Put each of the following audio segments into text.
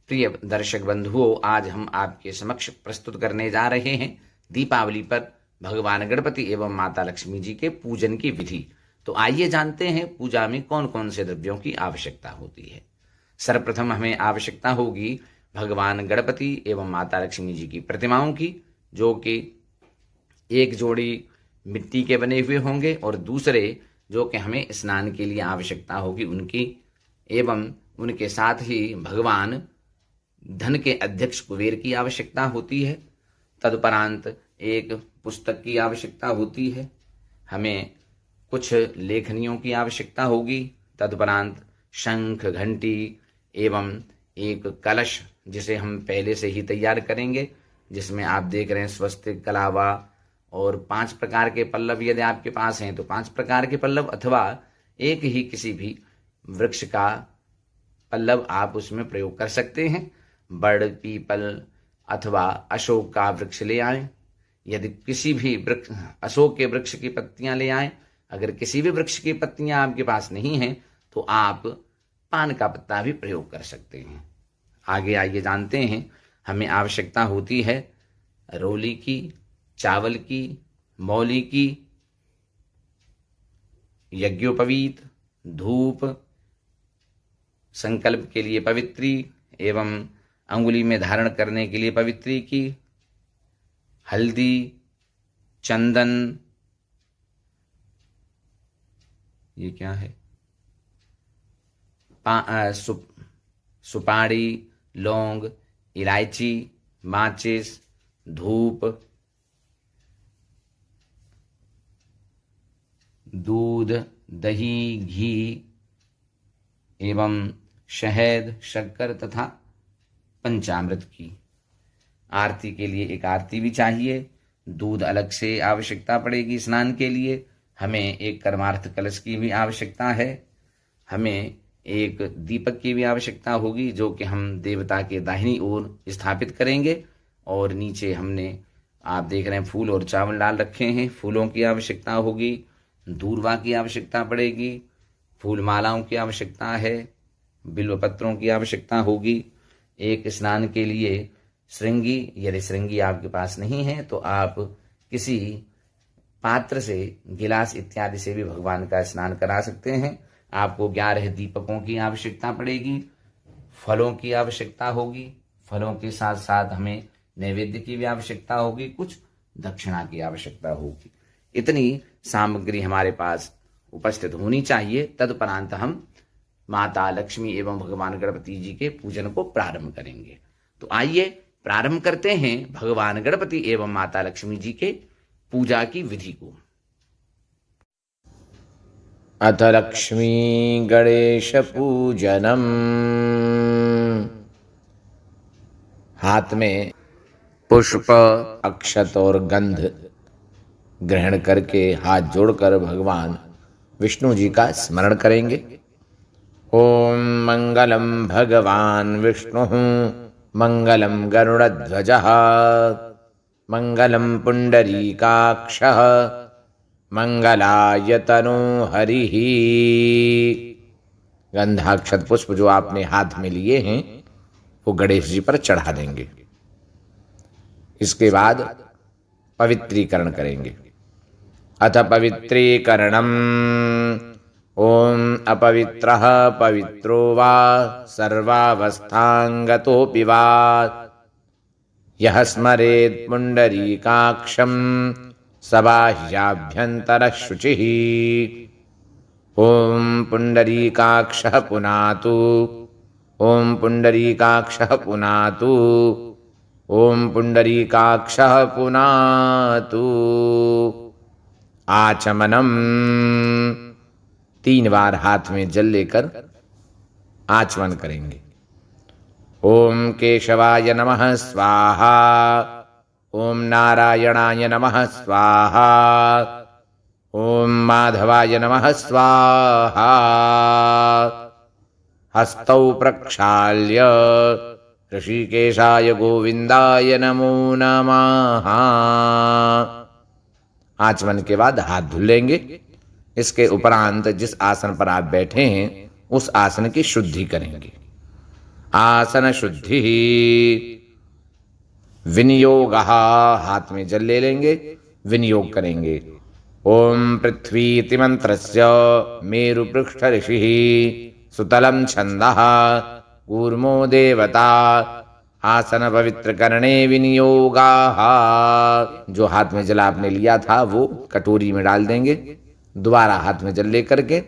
प्रिय दर्शक बंधुओं, आज हम आपके समक्ष प्रस्तुत करने जा रहे हैं दीपावली पर भगवान गणपति एवं माता लक्ष्मी जी के पूजन की विधि। तो आइए जानते हैं पूजा में कौन कौन से द्रव्यों की आवश्यकता होती है। सर्वप्रथम हमें आवश्यकता होगी भगवान गणपति एवं माता लक्ष्मी जी की प्रतिमाओं की, जो कि एक जोड़ी मिट्टी के बने हुए होंगे और दूसरे जो कि हमें स्नान के लिए आवश्यकता होगी उनकी, एवं उनके साथ ही भगवान धन के अध्यक्ष कुबेर की आवश्यकता होती है। तदुपरांत एक पुस्तक की आवश्यकता होती है, हमें कुछ लेखनियों की आवश्यकता होगी। तदुपरांत शंख, घंटी एवं एक कलश जिसे हम पहले से ही तैयार करेंगे, जिसमें आप देख रहे हैं स्वस्तिक, कलावा और 5 प्रकार के पल्लव यदि आपके पास हैं तो 5 प्रकार के पल्लव, अथवा एक ही किसी भी वृक्ष का पल्लव आप उसमें प्रयोग कर सकते हैं। बड़, पीपल अथवा अशोक का वृक्ष ले आएं। यदि किसी भी वृक्ष, अशोक के वृक्ष की पत्तियां ले आएं। अगर किसी भी वृक्ष की पत्तियां आपके पास नहीं हैं तो आप पान का पत्ता भी प्रयोग कर सकते हैं। आगे आइए जानते हैं, हमें आवश्यकता होती है रोली की, चावल की, मौली की, यज्ञोपवीत, धूप, संकल्प के लिए पवित्री एवं अंगुली में धारण करने के लिए पवित्री की, हल्दी, चंदन, ये क्या है, सुपारी, लौंग, इलायची, माचिस, धूप, दूध, दही, घी एवं शहद, शक्कर तथा पंचामृत की। आरती के लिए एक आरती भी चाहिए। दूध अलग से आवश्यकता पड़ेगी स्नान के लिए। हमें एक कर्मार्थ कलश की भी आवश्यकता है। हमें एक दीपक की भी आवश्यकता होगी, जो कि हम देवता के दाहिनी ओर स्थापित करेंगे। और नीचे हमने, आप देख रहे हैं, फूल और चावल डाल रखे हैं। फूलों की आवश्यकता होगी, दूर्वा की आवश्यकता पड़ेगी, फूल मालाओं की आवश्यकता है, बिल्व पत्रों की आवश्यकता होगी। एक स्नान के लिए श्रृंगी, यदि श्रृंगी आपके पास नहीं है तो आप किसी पात्र से, गिलास इत्यादि से भी भगवान का स्नान करा सकते हैं। आपको 11 दीपकों की आवश्यकता पड़ेगी। फलों की आवश्यकता होगी। फलों के साथ साथ हमें नैवेद्य की भी आवश्यकता होगी, कुछ दक्षिणा की आवश्यकता होगी। इतनी सामग्री हमारे पास उपस्थित होनी चाहिए। तदुपरांत हम माता लक्ष्मी एवं भगवान गणपति जी के पूजन को प्रारंभ करेंगे। तो आइए प्रारंभ करते हैं भगवान गणपति एवं माता लक्ष्मी जी के पूजा की विधि को। अथ लक्ष्मी गणेश पूजनम। हाथ में पुष्प, अक्षत और गंध ग्रहण करके हाथ जोड़कर भगवान विष्णु जी का स्मरण करेंगे। ओम मंगलम भगवान विष्णु, मंगलम गरुड़ध्वजः, मंगलम पुंडरीकाक्षः, मंगलाय तनु हरिः। गंधाक्षत पुष्प जो आपने हाथ में लिए हैं वो गणेश जी पर चढ़ा देंगे। इसके बाद पवित्रीकरण करेंगे। अथ पवित्रीकरणम। ओम अपवित्रः पवित्रो वा सर्वावस्थांगतोऽपि वा यः स्मरेत् पुंडरीकाक्षं सबाह्याभ्यन्तरः शुचिः। ओम पुंडरीकाक्षः पुनातु, ओम पुंडरीकाक्षः पुनातु, ओम पुंडरीकाक्षः पुनातु। आचमनम। 3 बार हाथ में जल लेकर आचमन करेंगे। ओम केशवाय नमः स्वाहा, ओम नारायणाय नमः स्वाहा, ओम माधवाय नमः स्वाहा। हस्तौ प्रक्षाल्य ऋषिकेशाय गोविंदाय नमो नमः। आचमन के बाद हाथ धुल लेंगे। इसके उपरांत जिस आसन पर आप बैठे हैं उस आसन की शुद्धि करेंगे। आसन शुद्धि विनियोग, हाथ में जल ले लेंगे, विनियोग करेंगे। ओम पृथ्वी मंत्रस्य मेरुपृष्ठ ऋषि सुतलम छंदः कूर्मो देवता आसन पवित्र करणे विनियोगा। जो हाथ में जल आपने लिया था वो कटोरी में डाल देंगे। दोबारा हाथ में जल लेकर के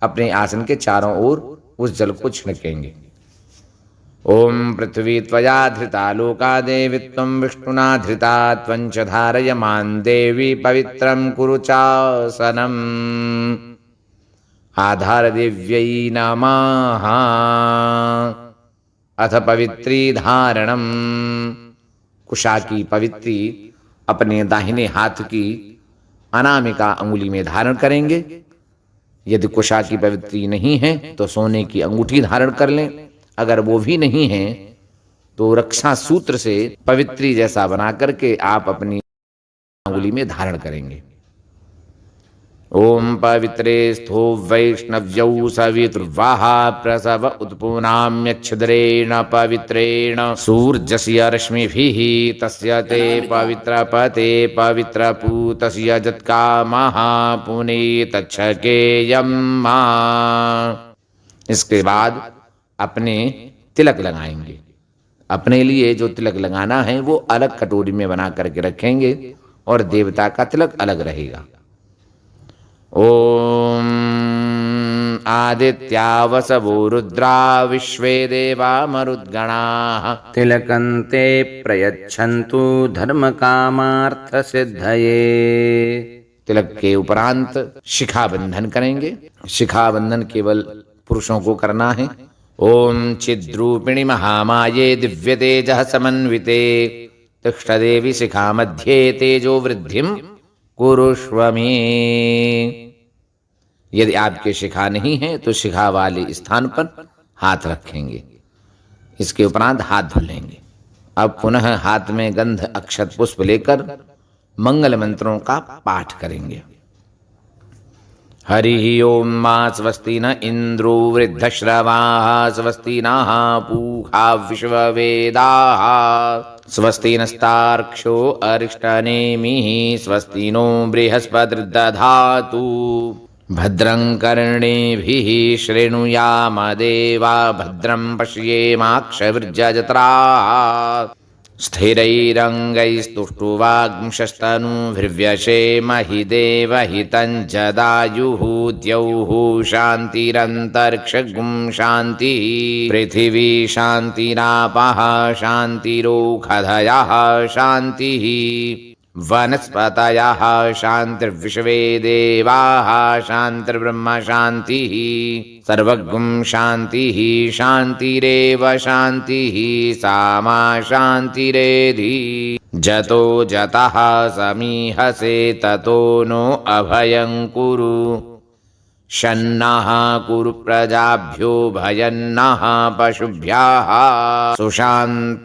अपने आसन के चारों ओर उस जल को छिड़केंगे। ओम पृथ्वी त्वया धृता लोका देवी त्वं विष्णुना धृता त्वंच धारयमान् देवी पवित्रं कुरु चासनम्। आधार देव्यै नमः। अथ पवित्री धारणम, कुशा की पवित्री अपने दाहिने हाथ की अनामिका अंगुली में धारण करेंगे। यदि कुशा की पवित्री नहीं है तो सोने की अंगूठी धारण कर लें। अगर वो भी नहीं है तो रक्षा सूत्र से पवित्री जैसा बना करके आप अपनी अंगुली में धारण करेंगे। ओम पवित्रे स्थो वैष्णव्यौ सवितुर्वाह प्रसव उत्पुनाम्यच्छिद्रेण पवित्रेण सूर्यस्य रश्मिभिः तस्य ते पवित्र पते पवित्र पूतस्य जत्कामः पुनीतच्छकेयम्। इसके बाद अपने तिलक लगाएंगे। अपने लिए जो तिलक लगाना है वो अलग कटोरी में बना करके रखेंगे और देवता का तिलक अलग रहेगा। ओम आदित्या वसवो रुद्रा विश्वे देवा मरुद्गणाः तिलकन्ते प्रयच्छन्तु धर्म कामार्थ सिद्धये। तिलक के उपरांत शिखा बंधन करेंगे। शिखा बंधन केवल पुरुषों को करना है। ओम चिद्रूपिणी महामाये दिव्य तेजः समन्विते तिष्ठ देवी शिखा मध्ये तेजो वृद्धिं कुरुष्व मे। यदि आपके शिखा नहीं है तो शिखा वाले स्थान पर हाथ रखेंगे। इसके उपरांत हाथ धुलेंगे। अब पुनः हाथ में गंध अक्षत पुष्प लेकर मंगल मंत्रों का पाठ करेंगे। हरि ओम मा स्वस्ति न इंद्रो वृद्धश्रवाः स्वस्ति नः पूषा विश्ववेदाः स्वस्ति नस्तार्क्ष्यो अरिष्टनेमिः स्वस्ति नो बृहस्पतिर्दधातु भद्रं कर्णेभिः शृणुयाम देवा भद्रं पश्येमाक्षभिर्यजत्राः स्थिरैरङ्गैस्तुष्टुवाग्ंशस्तनूभिर्व्यशेमहि देवहितं जदायुः द्यौः शान्तिरन्तरिक्षं शान्तिः पृथिवी शान्तिरापः शान्तिरोषधयः शान्तिः वनस्पतयः शान्तिर्विश्वे देवाः शान्तिर्ब्रह्म शान्तिः सर्वगुं शान्तिः शान्तिरेव शान्तिः सामा शान्तिरेधि जतो जतः समीहसे ततो नो अभयं कुरु शन्नः कुरु प्रजाभ्यो भयन्नः पशुभ्यः सुशान्तिर्भवतु।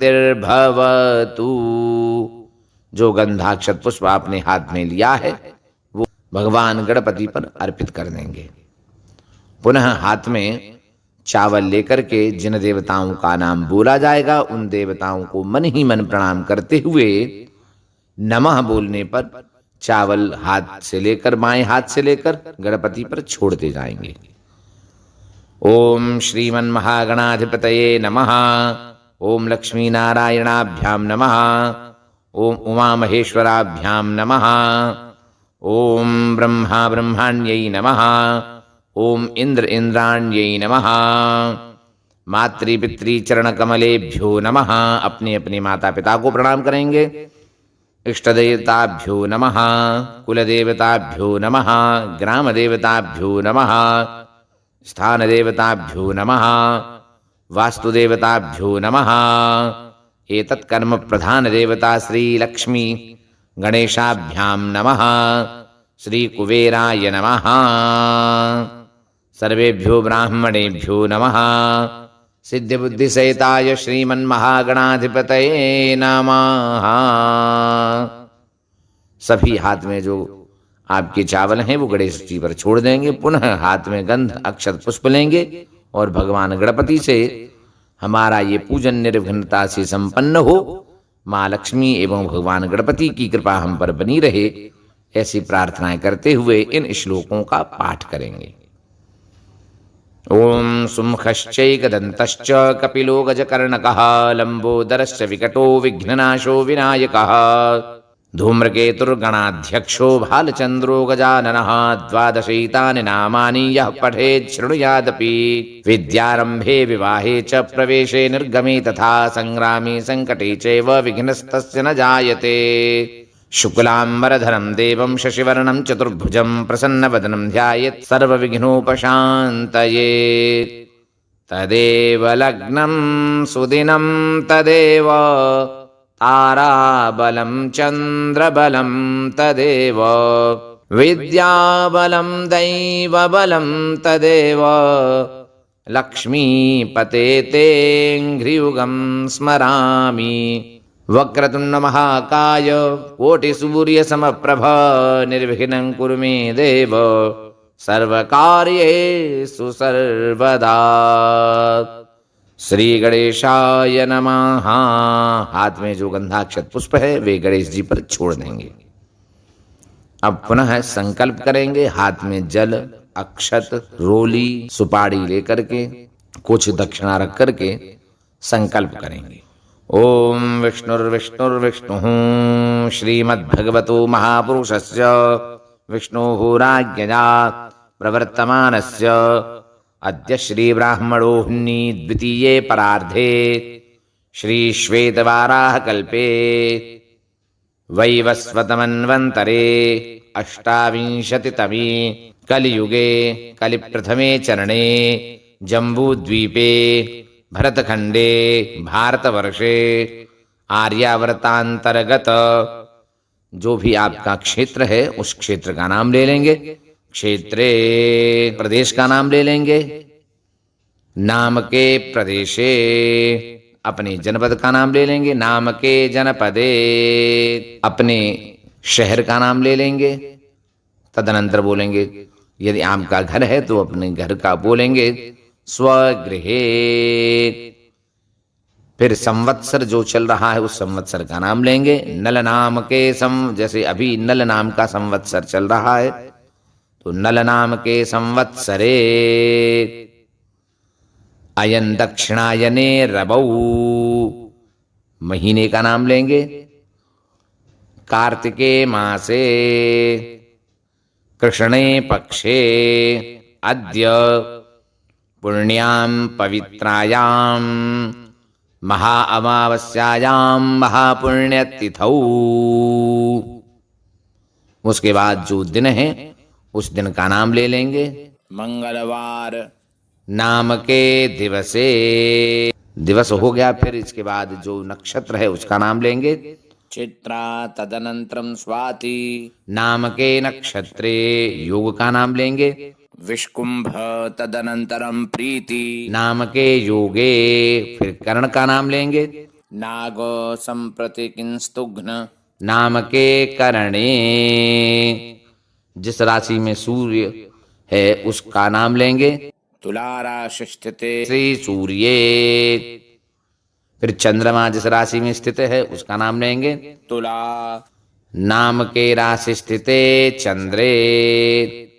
जो गंधाक्षत पुष्प आपने हाथ में लिया है वो भगवान गणपति पर अर्पित कर देंगे। पुनः हाथ में चावल लेकर के जिन देवताओं का नाम बोला जाएगा उन देवताओं को मन ही मन प्रणाम करते हुए नमः बोलने पर चावल हाथ से लेकर बाएं हाथ से लेकर गणपति पर छोड़ते जाएंगे। ओम श्रीमन महागणाधिपतये नमः। ओम लक्ष्मी नारायणाभ्याम नमः। ओम उमा महेश्वराभ्यां नमः। ओम ब्रह्मा ब्रह्माण्यै नमः। ओम इंद्र इंद्राण्यै नमः। मातृपितृ चरण कमलेभ्यो नमः। अपने अपने माता पिता को प्रणाम करेंगे। इष्ट देवताभ्यो नमः। कुल देवताभ्यो नमः। ग्राम देवताभ्यो नमः। स्थान देवताभ्यो नमः। वास्तु देवताभ्यो नमः। एतत् कर्म प्रधान देवता श्री लक्ष्मी गणेशाभ्यां नमः। श्री कुबेराय नमः। सर्वेभ्यो ब्राह्मणेभ्यो नमः। सिद्धि बुद्धि सहिताय श्रीमन्महागणाधिपतये नमः। सभी हाथ में जो आपके चावल हैं वो गणेश जी पर छोड़ देंगे। पुनः हाथ में गंध अक्षत पुष्प लेंगे और भगवान गणपति से हमारा ये पूजन निर्विघ्नता से संपन्न हो, माँ लक्ष्मी एवं भगवान गणपति की कृपा हम पर बनी रहे, ऐसी प्रार्थनाएं करते हुए इन श्लोकों का पाठ करेंगे। ओम सुमुखश्चैकदन्तश्च कपिलो गजकर्णकः लंबोदरश्च विकटो विघ्ननाशो विनायकः धूम्रकेतुर्गणाध्यक्षो भालचन्द्रो गजाननः द्वादशैतानि नामानि यः पठेत् शृणुयादपि विद्यारम्भे विवाहे च प्रवेशे निर्गमे तथा संग्रामे संकटे चैव विघ्नस्तस्य न जायते। शुक्लाम्बरधरं देवं शशिवर्णं चतुर्भुजं प्रसन्नवदनं ध्यायेत् सर्वविघ्नोपशान्तये। तदेव लग्नं सुदिनं तदेव ताराबलं चन्द्रबलं तदेव विद्याबलं दैवबलं तदेव लक्ष्मीपते तेऽङ्घ्रियुगं स्मरामि। वक्रतुण्ड महाकाय कोटिसूर्यसमप्रभ निर्विघ्नं कुरु मे देव सर्वकार्येषु सर्वदा। श्री गणेशाय नमः। हाथ में जो गंधाक्षत पुष्प है वे गणेश जी पर छोड़ देंगे। अब पुनः संकल्प करेंगे। हाथ में जल, अक्षत, रोली, सुपारी लेकर के कुछ दक्षिणा रख करके संकल्प करेंगे। ओम विष्णुर्विष्णुर्विष्णुः श्रीमद्भगवतो महापुरुषस्य विष्णोः राज्ञया प्रवर्तमानस्य अद्य श्री ब्राह्मणोऽह्नि द्वितीये परार्धे श्री श्वेतवाराह कल्पे वैवस्वतमन्वन्तरे अष्टाविंशतितमे कलियुगे कलिप्रथमे चरणे जम्बूद्वीपे भरतखंडे भारतवर्षे आर्यावर्तांतर्गत जो भी आपका क्षेत्र है उस क्षेत्र का नाम ले लेंगे। क्षेत्रे प्रदेश का नाम ले लेंगे। नाम के प्रदेशे अपने जनपद का नाम ले लेंगे। नाम के जनपदे अपने शहर का नाम ले लेंगे। तदनंतर बोलेंगे यदि आपका घर है तो अपने घर का बोलेंगे स्वगृहे। फिर संवत्सर जो चल रहा है उस संवत्सर का नाम लेंगे। नल नाम के जैसे अभी नल नाम का संवत्सर चल रहा है तो नल नाम के संवत्सरे अयन दक्षिणायने रबौ महीने का नाम लेंगे। कार्तिके मासे कृष्णे पक्षे अद्य पुण्यां पवित्रायां महा अमावस्यायां महापुण्यतिथौ। उसके बाद जो दिन है उस दिन का नाम ले लेंगे। मंगलवार नाम के दिवसे दिवस हो गया। फिर इसके बाद जो नक्षत्र है उसका नाम लेंगे। चित्रा तदनंतरम स्वाति नाम के नक्षत्रे योग का नाम लेंगे। विष्कुंभ तदनंतरम प्रीति नाम के योगे फिर कर्ण का नाम लेंगे। नाग संप्रति किंस्तुघ्न नाम के करणे जिस राशि में सूर्य है उसका नाम लेंगे। तुला राशि स्थित श्री सूर्य फिर चंद्रमा जिस राशि में स्थित है उसका नाम लेंगे। तुला नाम के राशि स्थित चंद्रे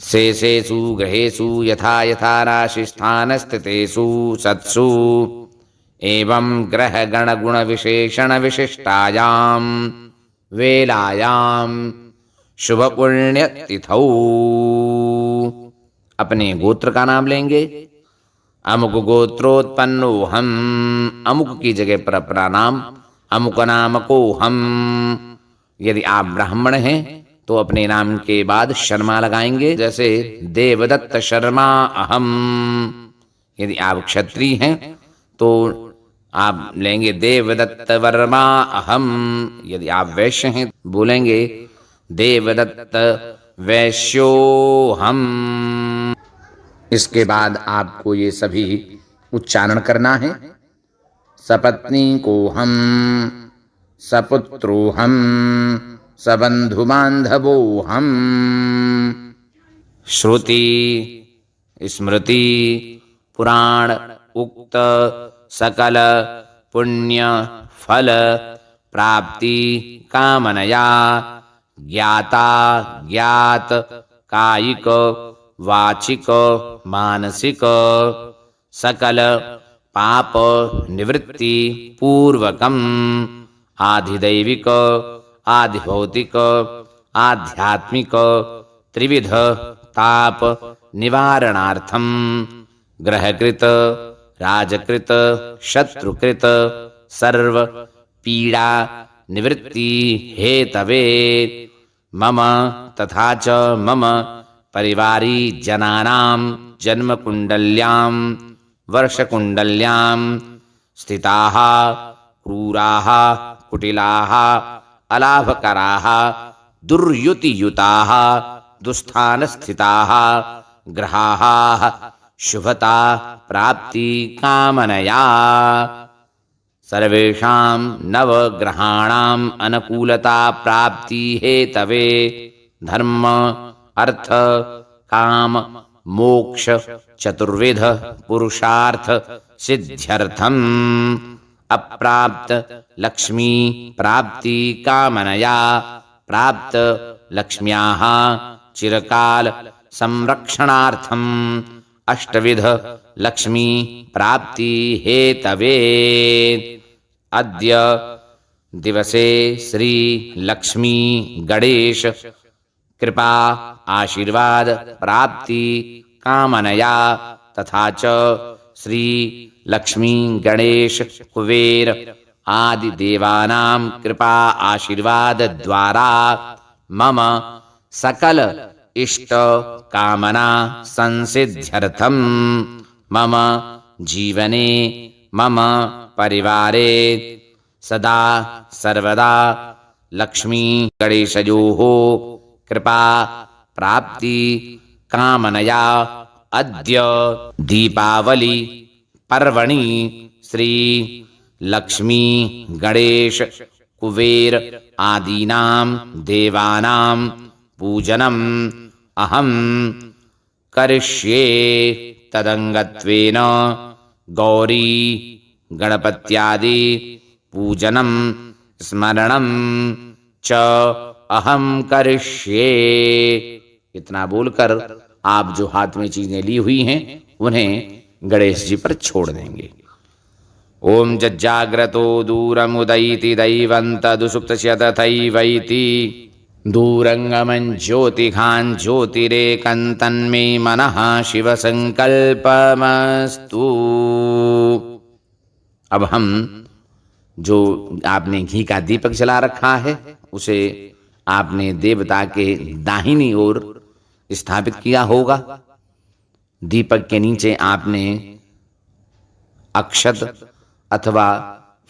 शेषेषु ग्रहेषु यथा यथा राशि स्थान स्थितेषु सत्सु एवं ग्रह गण गुण विशेषण विशिष्टायां वेलायां शुभ पुण्य तिथौ अपने गोत्र का नाम लेंगे। अमुक गोत्रोत्पन्नो हम अमुक की जगह पर अपना नाम अमुक नाम को हम। यदि आप ब्राह्मण हैं तो अपने नाम के बाद शर्मा लगाएंगे। जैसे देवदत्त शर्मा अहम। यदि आप क्षत्रिय हैं तो आप लेंगे देवदत्त वर्मा अहम। यदि आप वैश्य हैं बोलेंगे देवदत्त वैश्यो हम। इसके बाद आपको ये सभी उच्चारण करना है। सपत्नी को हम, सपुत्रो हम, सबंधु बांधवो हम। श्रुति, स्मृति, पुराण, उक्त सकल पुण्य फल प्राप्ति कामनया ज्ञाता ज्ञात कायिक वाचिक मानसिक सकल पाप निवृत्ति पूर्वकम आधिदैविक आधिभौतिक आध्यात्मिक त्रिविध ताप निवारणार्थम ग्रहकृत राजकृत शत्रुकृत सर्व पीड़ा निवृत्ति हेतवे मम तथा च मम परिवारी जनानां जन्म कुंडल्यां वर्ष कुंडल्यां स्थिताः क्रूराः कुटिलाः अलाभकराः दुर्युतियुताः दुस्थानस्थिताः ग्रहाः शुभता प्राप्ति कामनया सर्वेषां नवग्रहाणाम् अनुकूलता प्राप्ति हेतवे धर्म अर्थ काम मोक्ष चतुर्विध पुरुषार्थ सिद्ध्यर्थम अप्राप्त लक्ष्मी प्राप्ति कामनया प्राप्त लक्ष्म्याः चिरकाल संरक्षणार्थम अष्टविध लक्ष्मी प्राप्ति हेतवे अद्य दिवसे श्री लक्ष्मी गणेश कृपा आशीर्वाद प्राप्ति कामनया तथा च श्री लक्ष्मी गणेश कुबेर आदि देवानां कृपा आशीर्वाद द्वारा मम सकल इष्ट कामना संसिद्ध्यर्थम मम जीवने मम परिवारे सदा सर्वदा लक्ष्मी गणेशयोः कृपा प्राप्ति कामनया अद्य दीपावली पर्वणि श्री लक्ष्मी गणेश कुबेर आदीनां देवानां पूजनम् अहं करिष्ये तदंगत्वेन गौरी गणपत्यादि पूजनं स्मरणं च अहम करिष्ये। इतना बोलकर आप जो हाथ में चीजें ली हुई हैं उन्हें गणेश जी पर छोड़ देंगे। ओम जज्जाग्रतो दूरमुदयति दैवन्तदुसुप्तस्य तथैवैति दूरंगमं ज्योतिघान् ज्योतिरेकन्तन्मे मनः शिव संकल्पमस्तु। अब हम जो आपने घी का दीपक जला रखा है उसे आपने देवता के दाहिनी ओर स्थापित किया होगा। दीपक के नीचे आपने अक्षत अथवा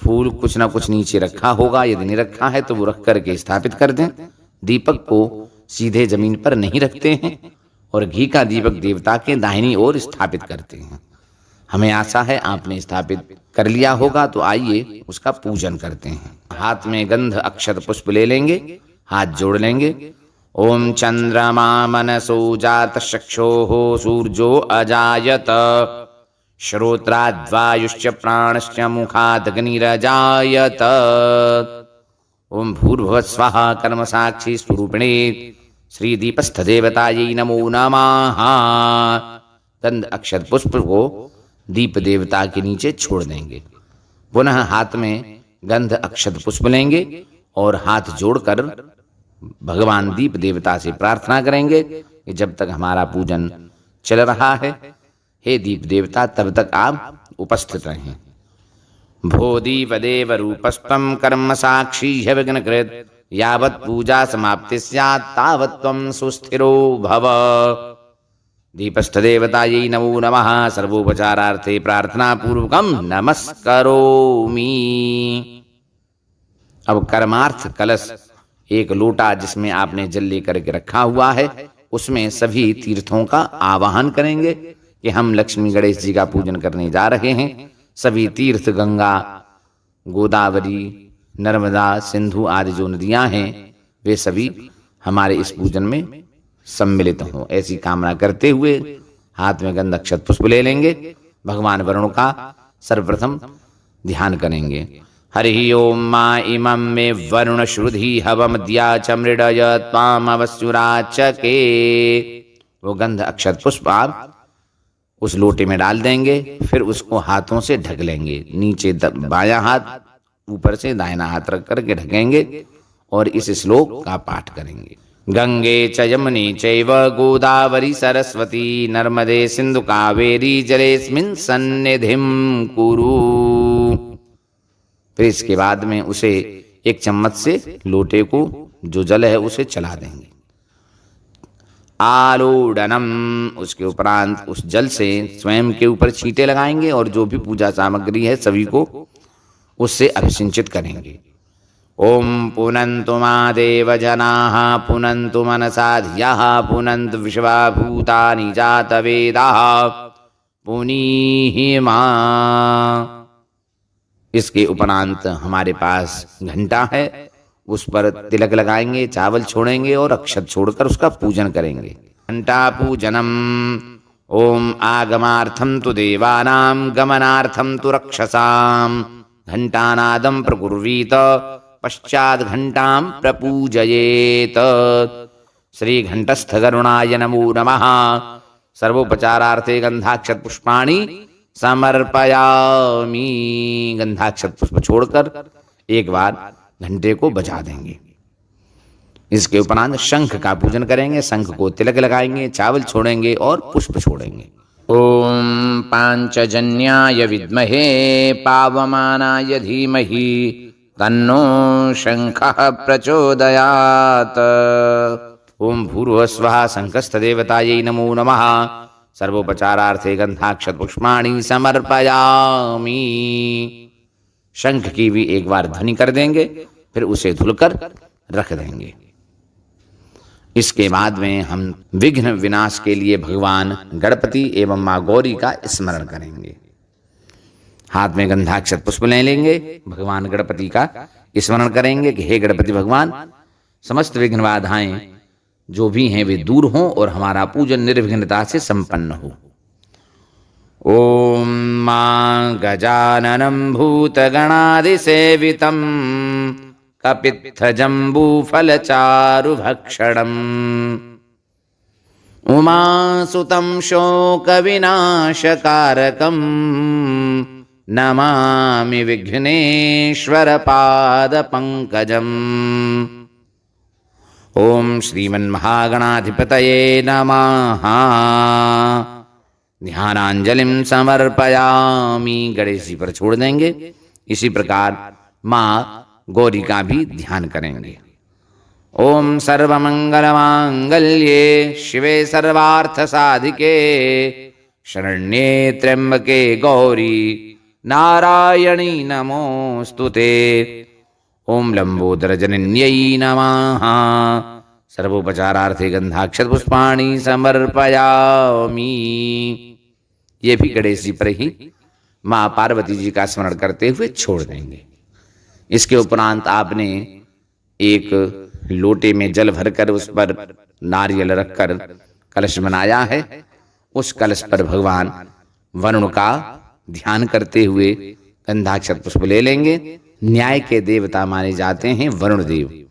फूल कुछ ना कुछ नीचे रखा होगा। यदि नहीं रखा है तो वो रख करके स्थापित कर दें। दीपक को सीधे जमीन पर नहीं रखते हैं और घी का दीपक देवता के दाहिनी ओर स्थापित करते हैं। हमें आशा है आपने स्थापित कर लिया होगा, तो आइए उसका पूजन करते हैं। हाथ में गंध अक्षत पुष्प ले लेंगे, हाथ जोड़ लेंगे। ओम चंद्रमा मनसो जात चक्षोः सूर्यो अजायत श्रोत्राद्वायुश्च प्राणश्च मुखादग्निरजायत। ओम भूर्भुवः स्वः कर्म साक्षी स्वरूपिणे श्री दीपस्थ देवतायै नमो नमः। गंध अक्षत पुष्प को दीप देवता के नीचे छोड़ देंगे। पुनः हाथ में गंध अक्षत पुष्प लेंगे और हाथ जोड़कर भगवान दीप देवता से प्रार्थना करेंगे कि जब तक हमारा पूजन चल रहा है, हे दीप देवता, तब तक आप उपस्थित रहें। भो दीपदेव रूपस्त्वं कर्म साक्षी विघ्नकृत यावत् पूजा समाप्ति स्यात् तावत् त्वं सुस्थिरो भव। दीपस्थ देवतायै नमो नमः। सर्वोपचारार्थे प्रार्थना पूर्वकं नमस्करोमि। अब कर्मार्थ कलश, एक लोटा जिसमें आपने जल लेकर के रखा हुआ है, उसमें सभी तीर्थों का आवाहन करेंगे कि हम लक्ष्मी गणेश जी का पूजन करने जा रहे हैं। सभी तीर्थ गंगा, गोदावरी, नर्मदा, सिंधु आदि जो नदियां हैं वे सभी हमारे इस पूजन में सम्मिलित हों, ऐसी कामना करते हुए हाथ में गंध अक्षत पुष्प ले लेंगे। भगवान वरुण का सर्वप्रथम ध्यान करेंगे। हरि ओम मा इमं मे वरुण श्रुधि हवमद्या च मृडय त्वाम अवस्युराचके। वो गंध अक्षत पुष्प आप उस लोटे में डाल देंगे, फिर उसको हाथों से ढक लेंगे। नीचे बायां हाथ, ऊपर से दाहिना हाथ रख करके ढकेंगे और इस श्लोक का पाठ करेंगे। गंगे च यमुने चैव गोदावरी सरस्वती नर्मदे सिंधु कावेरी जलेस्मिन् सन्निधिं कुरु। फिर इसके बाद में उसे एक चम्मच से लोटे को जो जल है उसे चला देंगे। आलोडनम, उसके उपरांत उस जल से स्वयं के ऊपर छींटे लगाएंगे और जो भी पूजा सामग्री है सभी को उससे अभिसिंचित करेंगे। ओम पुनन्तु मादेव जनाः पुनन्तु मनसा धियः पुनन्तु विश्वा भूतानि जातवेदाः पुनीहि मां। इसके उपरांत हमारे पास घंटा है, उस पर तिलक लगाएंगे, चावल छोड़ेंगे और अक्षत छोड़कर उसका पूजन करेंगे। घंटा पूजनम। ओम आगमार्थम तु देवानां गमनार्थम तु रक्षसां घंटानादं प्रकुर्वीत पश्चात घंटां प्रपूजयेत। श्री घंटस्थ गरुणाय नमो नमः। सर्वोपचारार्थे गंधाक्षत पुष्पाणि समर्पयामि। गंधाक्षत पुष्प छोड़कर एक बार घंटे को बजा देंगे। इसके उपरांत शंख का पूजन करेंगे, शंख को तिलक लगाएंगे, चावल छोड़ेंगे और पुष्प छोड़ेंगे। ओम पांचजन्याय विद्महे पावमानाय धीमहि तन्नो शंखः प्रचोदयात्। ओम भूर्भुवस्वः शंखस्थ देवतायै नमो नमः। सर्वोपचारार्थे गंधाक्षत पुष्पाणि समर्पयामि। शंख की भी एक बार ध्वनि कर देंगे, फिर उसे धुलकर रख देंगे। इसके बाद में हम विघ्न विनाश के लिए भगवान गणपति एवं माँ गौरी का स्मरण करेंगे। हाथ में गंधाक्षत पुष्प ले लेंगे, भगवान गणपति का स्मरण करेंगे कि हे गणपति भगवान, समस्त विघ्न बाधाएं जो भी हैं वे दूर हों और हमारा पूजन निर्विघ्नता से संपन्न हो। ओम मां गजाननं भूतगणादिसेवितं कपित्थजम्बूफलचारुभक्षणम् उमासुतं शोकविनाशकारकं नमामि विघ्नेश्वरपादपङ्कजम्। ओम श्रीमन्महागणाधिपतये नमः। ध्यानांजलिम समर्पयामि। गणेश जी पर छोड़ देंगे। इसी प्रकार माँ गौरी का भी ध्यान करेंगे। ओम सर्वमंगलमांगल्ये शिवे सर्वार्थ साधिके शरण्ये त्र्यंबके गौरी नारायणी नमोस्तुते। ओम लंबोदर जनन्यै नमः। सर्वोपचारार्थे गंधाक्षत पुष्पाणि समर्पयामि। ये भी गणेश जी पर ही माँ पार्वती जी का स्मरण करते हुए छोड़ देंगे। इसके उपरांत आपने एक लोटे में जल भरकर उस पर नारियल रखकर कलश बनाया है। उस कलश पर भगवान वरुण का ध्यान करते हुए गंधाक्षत पुष्प ले लेंगे। न्याय के देवता माने जाते हैं वरुण देव,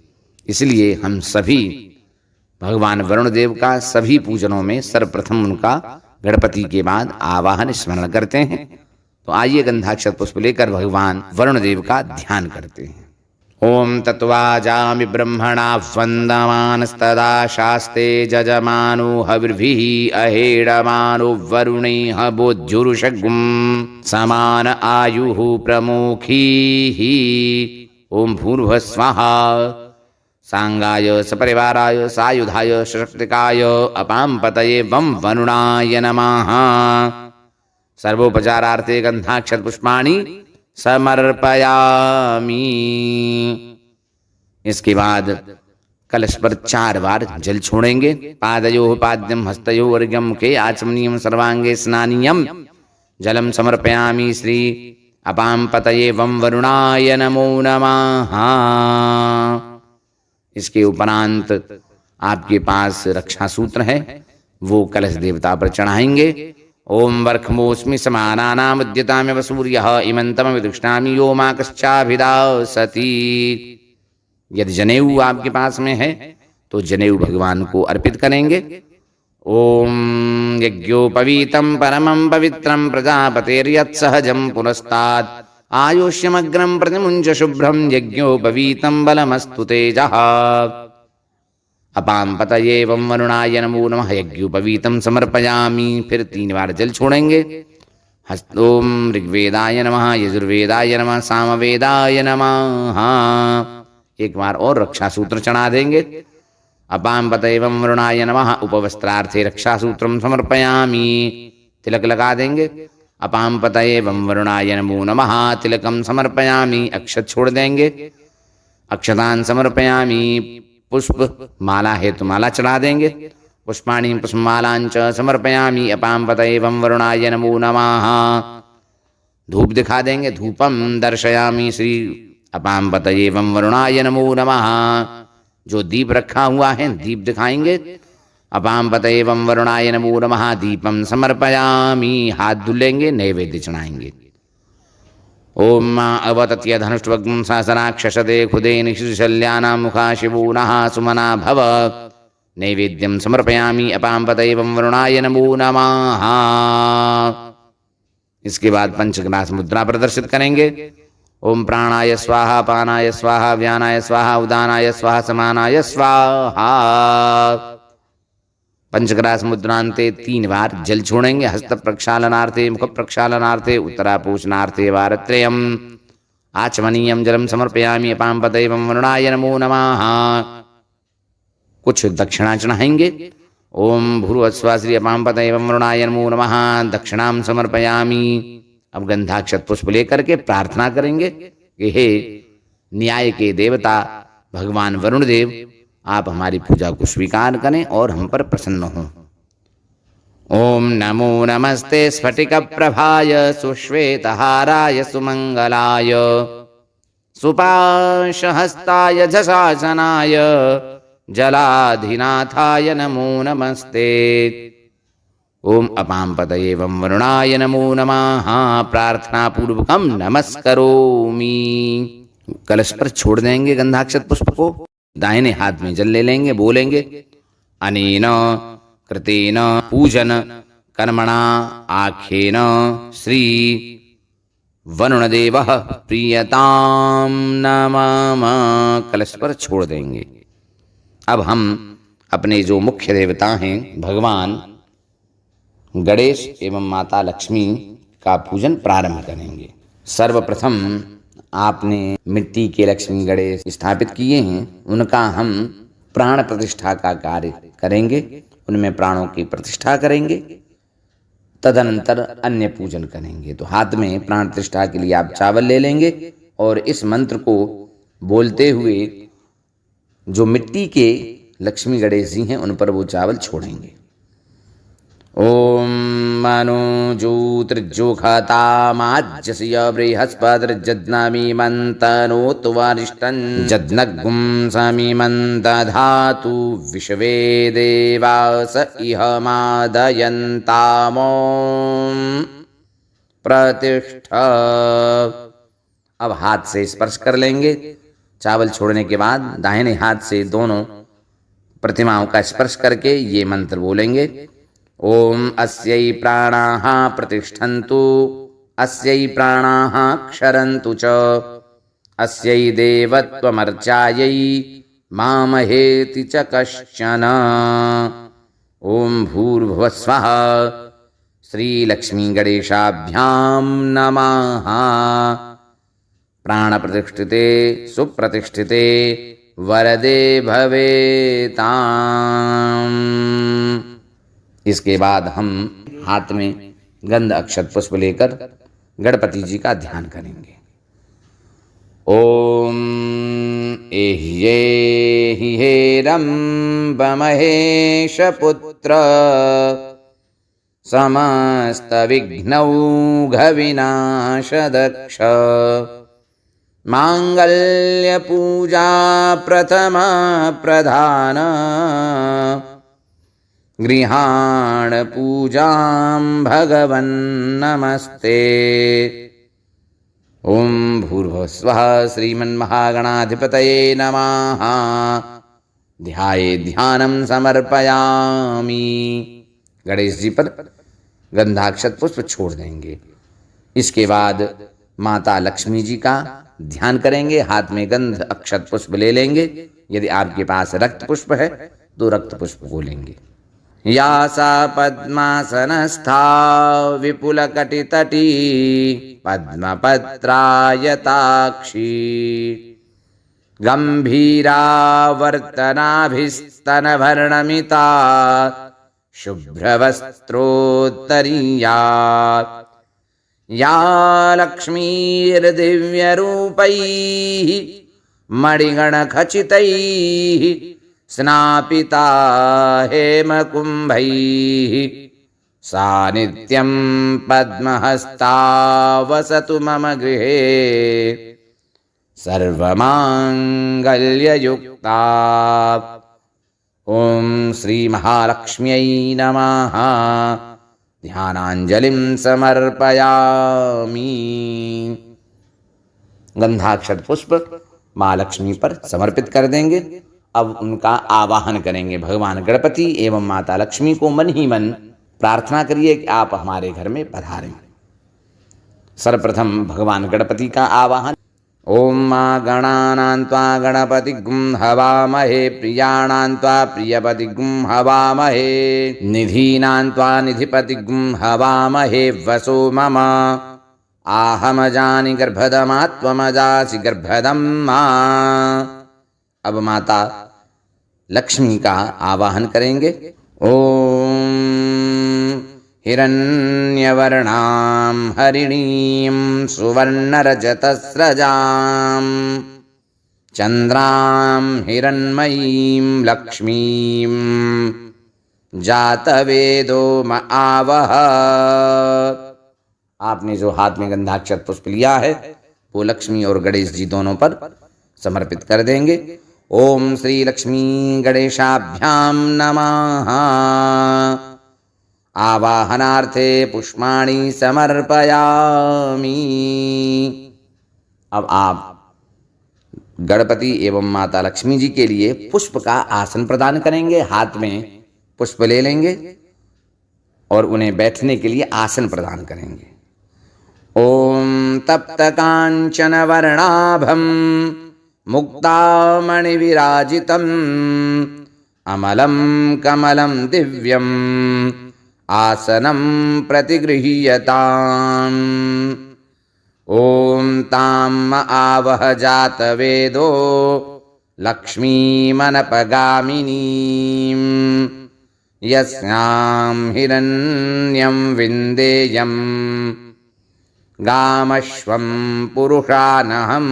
इसलिए हम सभी भगवान वरुण देव का सभी पूजनों में सर्वप्रथम उनका गणपति के बाद आवाहन स्मरण करते हैं। तो आइए गंधाक्षत पुष्प लेकर भगवान वरुण देव का ध्यान करते हैं। ओम तत्वाजामि ब्रह्मणा वन्दमानस्तदा शास्ते जजमानो हविर्भिः अहेडमानो वरुणैः बोध्युरुषगुं समान आयुः प्रमुखीः। ओम भूर्भुवस्वः सांगाय सपरिवाराय सायुधाय सशक्तिकाय अपां पतये वं वरुणाय नमः। सर्वोपचारार्थे गंधाक्षत पुष्पाणि समर्पयामि। इसके बाद कलश पर 4 बार जल छोड़ेंगे। पादयोः पाद्यं हस्तयोः अर्घ्यं मुखे आचमनीयं सर्वांगे स्नानीयं जलम समर्पयामि श्री अपां पतये वं वरुणाय नमो नमः। इसके उपरांत आपके पास रक्षा सूत्र है, वो कलश देवता पर चढ़ाएंगे ओम वर्खमोस्मि समानानामुद्यताम्यव सूर्यः इमन्तमविदुष्णामि यो मा कश्चाभिदासति। यदि जनेऊ आपके पास में है तो जनेऊ भगवान को अर्पित करेंगे। ओम यज्ञोपवीतं परमं पवित्रं प्रजापतेर्यत्सहजं पुरस्तात् आयुष्यमग्रं प्रतिमुञ्च शुभ्रं यज्ञोपवीतं बलमस्तु तेजः। अपां पतये वं वरुणाय नमो नमः यज्ञोपवीतं समर्पयामि। फिर 3 बार जल छोड़ेंगे। हस्तोम ऋग्वेदाय नमः यजुर्वेदाय नमः सामवेदाय नमः। एक बार और रक्षा सूत्र चढ़ा देंगे। अपां पतये वं वरुणाय नमः उपवस्त्रार्थे रक्षा सूत्रं समर्पयामि। तिलक लगा देंगे। अपां पतये वं वरुणाय नमो नमः तिलकं समर्पयामि। अक्षत छोड़ देंगे। अक्षतान् समर्पयामि। पुष्प माला है तो माला चढ़ा देंगे। पुष्पाणि पुष्पमालांच समर्पयामि। अपां पतये वं वरुणाय नमो नमः। धूप दिखा देंगे। धूपम दर्शयामि श्री अपां पतये वं वरुणाय नमो नमः। जो दीप रखा हुआ है दीप दिखाएंगे। अपां पतये वं वरुणाय नमो नमः दीपम समर्पयामि। हाथ धुलेंगे। नैवेद्य चढ़ाएंगे। ओम अवतत्य धनुष्वग्ं सहस्राक्षशते खुदे निशिशल्यानां मुखा शिवो नः सुमना भव। नैवेद्यं समर्पयामि। अपां पतये वं वरुणाय नमो नमः। इसके बाद पंचग्रास मुद्रा प्रदर्शित करेंगे। ओम प्राणाय स्वाहा पानाय स्वाहा व्यानाय स्वाहा उदानाय स्वाहा समानाय स्वाहा। पंचग्रास मुद्रांते 3 बार जल छोड़ेंगे। हस्त प्रक्षालनार्थे मुख प्रक्षालनार्थे उत्तरापोषणार्थे वारत्रयम् आचमनीयं जलम समर्पयामि। अपां पतये वं वरुणाय नमो नमः। कुछ दक्षिणा चढ़ाएंगे। ओम भूर्भुवस्सुवः श्री अपां पतये वं वरुणाय नमो नमः दक्षिणां समर्पयामि। अब गंधाक्षत पुष्प लेकर के प्रार्थना करेंगे कि हे न्याय के देवता भगवान वरुण देव, आप हमारी पूजा को स्वीकार करें और हम पर प्रसन्न हों। ओम नमो नमस्ते स्फटिक प्रभाय सुश्वेतहाराय सुमंगलाय सुपाशहस्ताय झषासनाय जलाधिनाथाय नमो नमस्ते। ओम अपां पतये वं वरुणाय नमो नमः प्रार्थना पूर्वकम नमस्करोमि। कलश पर छोड़ देंगे गंधाक्षत पुष्प को। दाहिने हाथ में जल ले लेंगे। बोलेंगे अनेन कृतेन पूजन कर्मणा आख्येन श्री वरुणदेवः प्रीयतां नमः। कलश पर छोड़ देंगे। अब हम अपने जो मुख्य देवता हैं भगवान गणेश एवं माता लक्ष्मी का पूजन प्रारंभ करेंगे। सर्वप्रथम आपने मिट्टी के लक्ष्मी गणेश स्थापित किए हैं, उनका हम प्राण प्रतिष्ठा का कार्य करेंगे। उनमें प्राणों की प्रतिष्ठा करेंगे। तदनंतर अन्य पूजन करेंगे। तो हाथ में प्राण प्रतिष्ठा के लिए आप चावल ले लेंगे और इस मंत्र को बोलते हुए जो मिट्टी के लक्ष्मी गणेश जी हैं उन पर वो चावल छोड़ेंगे। ओम मनुजूतृजोखतामाज्यस्य बृहस्पतिर्जज्ञामि मन्तनोतु वरिष्ठं जज्ञगुं समिमन्तधातु विश्वे देवास इह मादयन्तामों प्रतिष्ठा। अब हाथ से स्पर्श कर लेंगे। चावल छोड़ने के बाद दाहिने हाथ से दोनों प्रतिमाओं का स्पर्श करके ये मंत्र बोलेंगे। ओम अस्यै प्राणाः प्रतिष्ठन्तु अस्यै प्राणाः क्षरन्तु च अस्यै देवत्वमर्चायै मामहेति च कश्चन। ओम भूर्भुवस्वः श्रीलक्ष्मी गणेशाभ्यां नमः। प्राण प्रतिष्ठिते सुप्रतिष्ठिते वरदे भवेताम्। इसके बाद हम हाथ में गंध अक्षत पुष्प लेकर गणपति जी का ध्यान करेंगे। ओम एह्ये हेरंबमहेश पुत्र समस्त विघ्नौघ विनाशदक्ष मांगल्य पूजा प्रथम प्रधान गृहाण पूजां भगवन् नमस्ते। ओम भूर्भुवस्वः श्रीमन्महागणाधिपतये नमः। ध्याये ध्यानं समर्पयामि। गणेश जी पर गंधाक्षत पुष्प छोड़ देंगे। इसके बाद माता लक्ष्मी जी का ध्यान करेंगे। हाथ में गंध अक्षत पुष्प ले लेंगे। यदि आपके पास रक्त पुष्प है तो रक्त पुष्प को लेंगे। या सा पद्मासनस्था विपुलकटितटी पद्मपत्रायताक्षी गंभीरावर्तनाभिस्तनभर्णमिता शुभ्रवस्त्रोत्तरीया या लक्ष्मीर्दिव्यरूपैः मणिगणखचितैः स्नापिता हेमकुम्भैः सा नित्यं पद्महस्ता वसतु मम गृहे सर्वमांगल्ययुक्ता। ओम श्री महालक्ष्म्यै नमः। ध्यानांजलिं समर्पयामि। गंधाक्षत पुष्प माँ लक्ष्मी पर समर्पित कर देंगे। अब उनका आवाहन करेंगे। भगवान गणपति एवं माता लक्ष्मी को मन ही मन प्रार्थना करिए कि आप हमारे घर में पधारें। सर्वप्रथम भगवान गणपति का आवाहन। ओम मां गणानां त्वा गणपतिगुं हवामहे प्रियाणां त्वा प्रियपतिगुं हवामहे निधीनां त्वा निधिपतिगुं हवामहे वसो मम आहमजानि गर्भदमात्वमजासि गर्भदं मा। अब माता लक्ष्मी का आवाहन करेंगे। ओम हिरण्यवर्णां हरिणीं सुवर्णरजतस्रजां चन्द्रां हिरण्मयीं लक्ष्मीं जातवेदो म आवह। आपने जो हाथ में गंधाक्षत पुष्प लिया है वो लक्ष्मी और गणेश जी दोनों पर समर्पित कर देंगे। ओम श्री लक्ष्मी गणेशाभ्याम नमः। आवाहनार्थे पुष्पाणि समर्पयामि। अब आप गणपति एवं माता लक्ष्मी जी के लिए पुष्प का आसन प्रदान करेंगे। हाथ में पुष्प ले लेंगे और उन्हें बैठने के लिए आसन प्रदान करेंगे। ओम तप्त कांचन वर्णाभं मुक्तामणिविराजितम् अमलं कमलं दिव्यम् आसनं प्रतिगृह्यताम्। ओम ताम् आवह जातवेदो लक्ष्मीमनपगामिनीम् यस्यां हिरण्यं विन्देयम् गामश्वं पुरुषानहम्।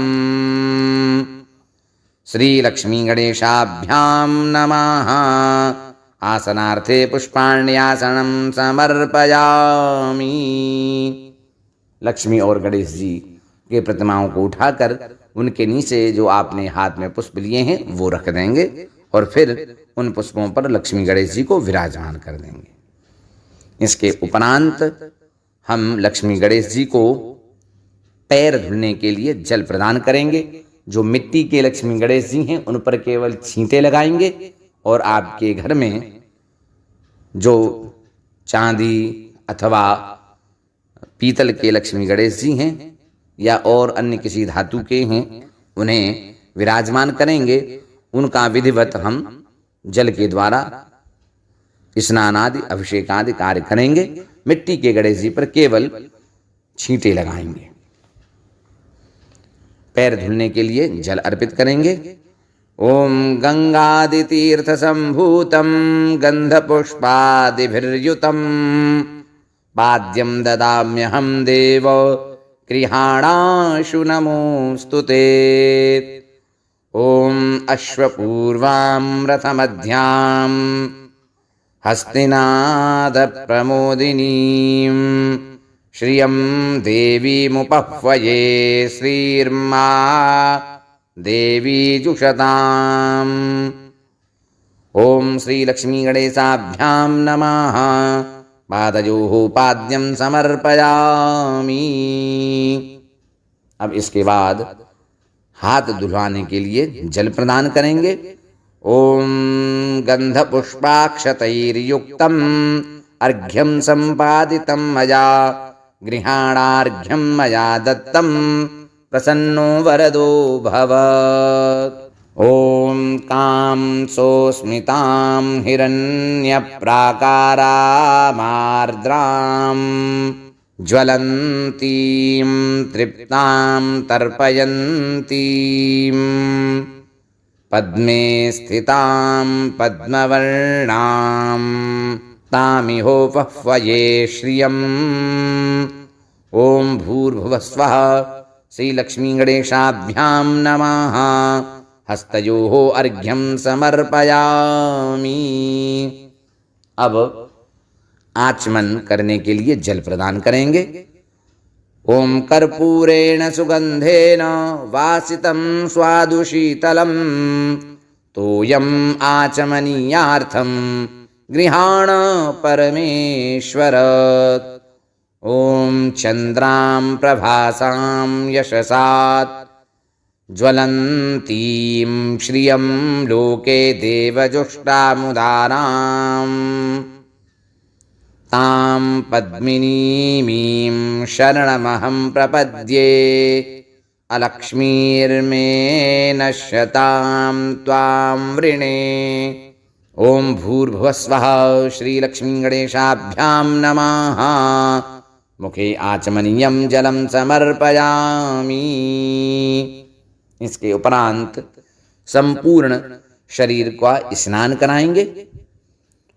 श्री लक्ष्मी गणेशाभ्यां नमः। आसनार्थे पुष्पाण्यासनं समर्पयामि। लक्ष्मी और गणेश जी के प्रतिमाओं को उठाकर उनके नीचे जो आपने हाथ में पुष्प लिए हैं वो रख देंगे और फिर उन पुष्पों पर लक्ष्मी गणेश जी को विराजमान कर देंगे। इसके उपरांत हम लक्ष्मी गणेश जी को पैर धुलने के लिए जल प्रदान करेंगे। जो मिट्टी के लक्ष्मी गणेश जी हैं उन पर केवल छींटे लगाएंगे और आपके घर में जो चांदी अथवा पीतल के लक्ष्मी गणेश जी हैं या और अन्य किसी धातु के हैं उन्हें विराजमान करेंगे। उनका विधिवत हम जल के द्वारा स्नान आदि अभिषेक आदि कार्य करेंगे। मिट्टी के गणेश जी पर केवल छींटे लगाएंगे। पैर धुलने के लिए जल अर्पित करेंगे। ओम गंगादितीर्थ संभूतम गंधपुष्पादिभिर्युतम पाद्यम ददाम्यहं देव गृहाणाशु नमोस्तुते। ओम अश्वपूर्वां रथमध्यां हस्तिनाद प्रमोदिनीं श्रियं देवीमुपह्वये श्रीर्मा देवी जुषताम्। ओम श्री लक्ष्मी गणेशाभ्याम नमः। पादयोः पाद्यं समर्पयामि। अब इसके बाद हाथ धुलवाने के लिए जल प्रदान करेंगे। ओम गंधपुष्पाक्षतैर्युक्तम् अर्घ्यं संपादितं मया गृहाणार्घ्यं मया दत्तं प्रसन्नो वरदो भव। ओम कां सोस्मितां हिरण्यप्राकारामार्द्रां ज्वलन्तीं तृप्तां तर्पयन्तीं पद्मे स्थितां पद्मवर्णां तामिहोपह्वये श्रियम्। ओम भूर्भुवस्वः श्रीलक्ष्मीगणेशाभ्यां नमः। हस्तयोः अर्घ्यं समर्पयामि। अब आचमन करने के लिए जल प्रदान करेंगे। ओम कर्पूरेण सुगंधेन वासितं स्वादुशीतलम् तोयम् आचमनीयार्थं गृहाण परमेश्वर। ओम चंद्रां प्रभासां यशसात् ज्वलन्तीं श्रियं लोके देवजुष्टामुदाराम् तां पद्मिनीमीं शरणमहं प्रपद्ये। अलक्ष्मीर्मे नश्यतां त्वां वृणे। ओम भूर्भुवस्वः श्रीलक्ष्मीगणेशाभ्यां नमः। मुखे आचमनीयं जलं समर्पयामि। इसके उपरांत संपूर्ण शरीर का स्नान कराएंगे।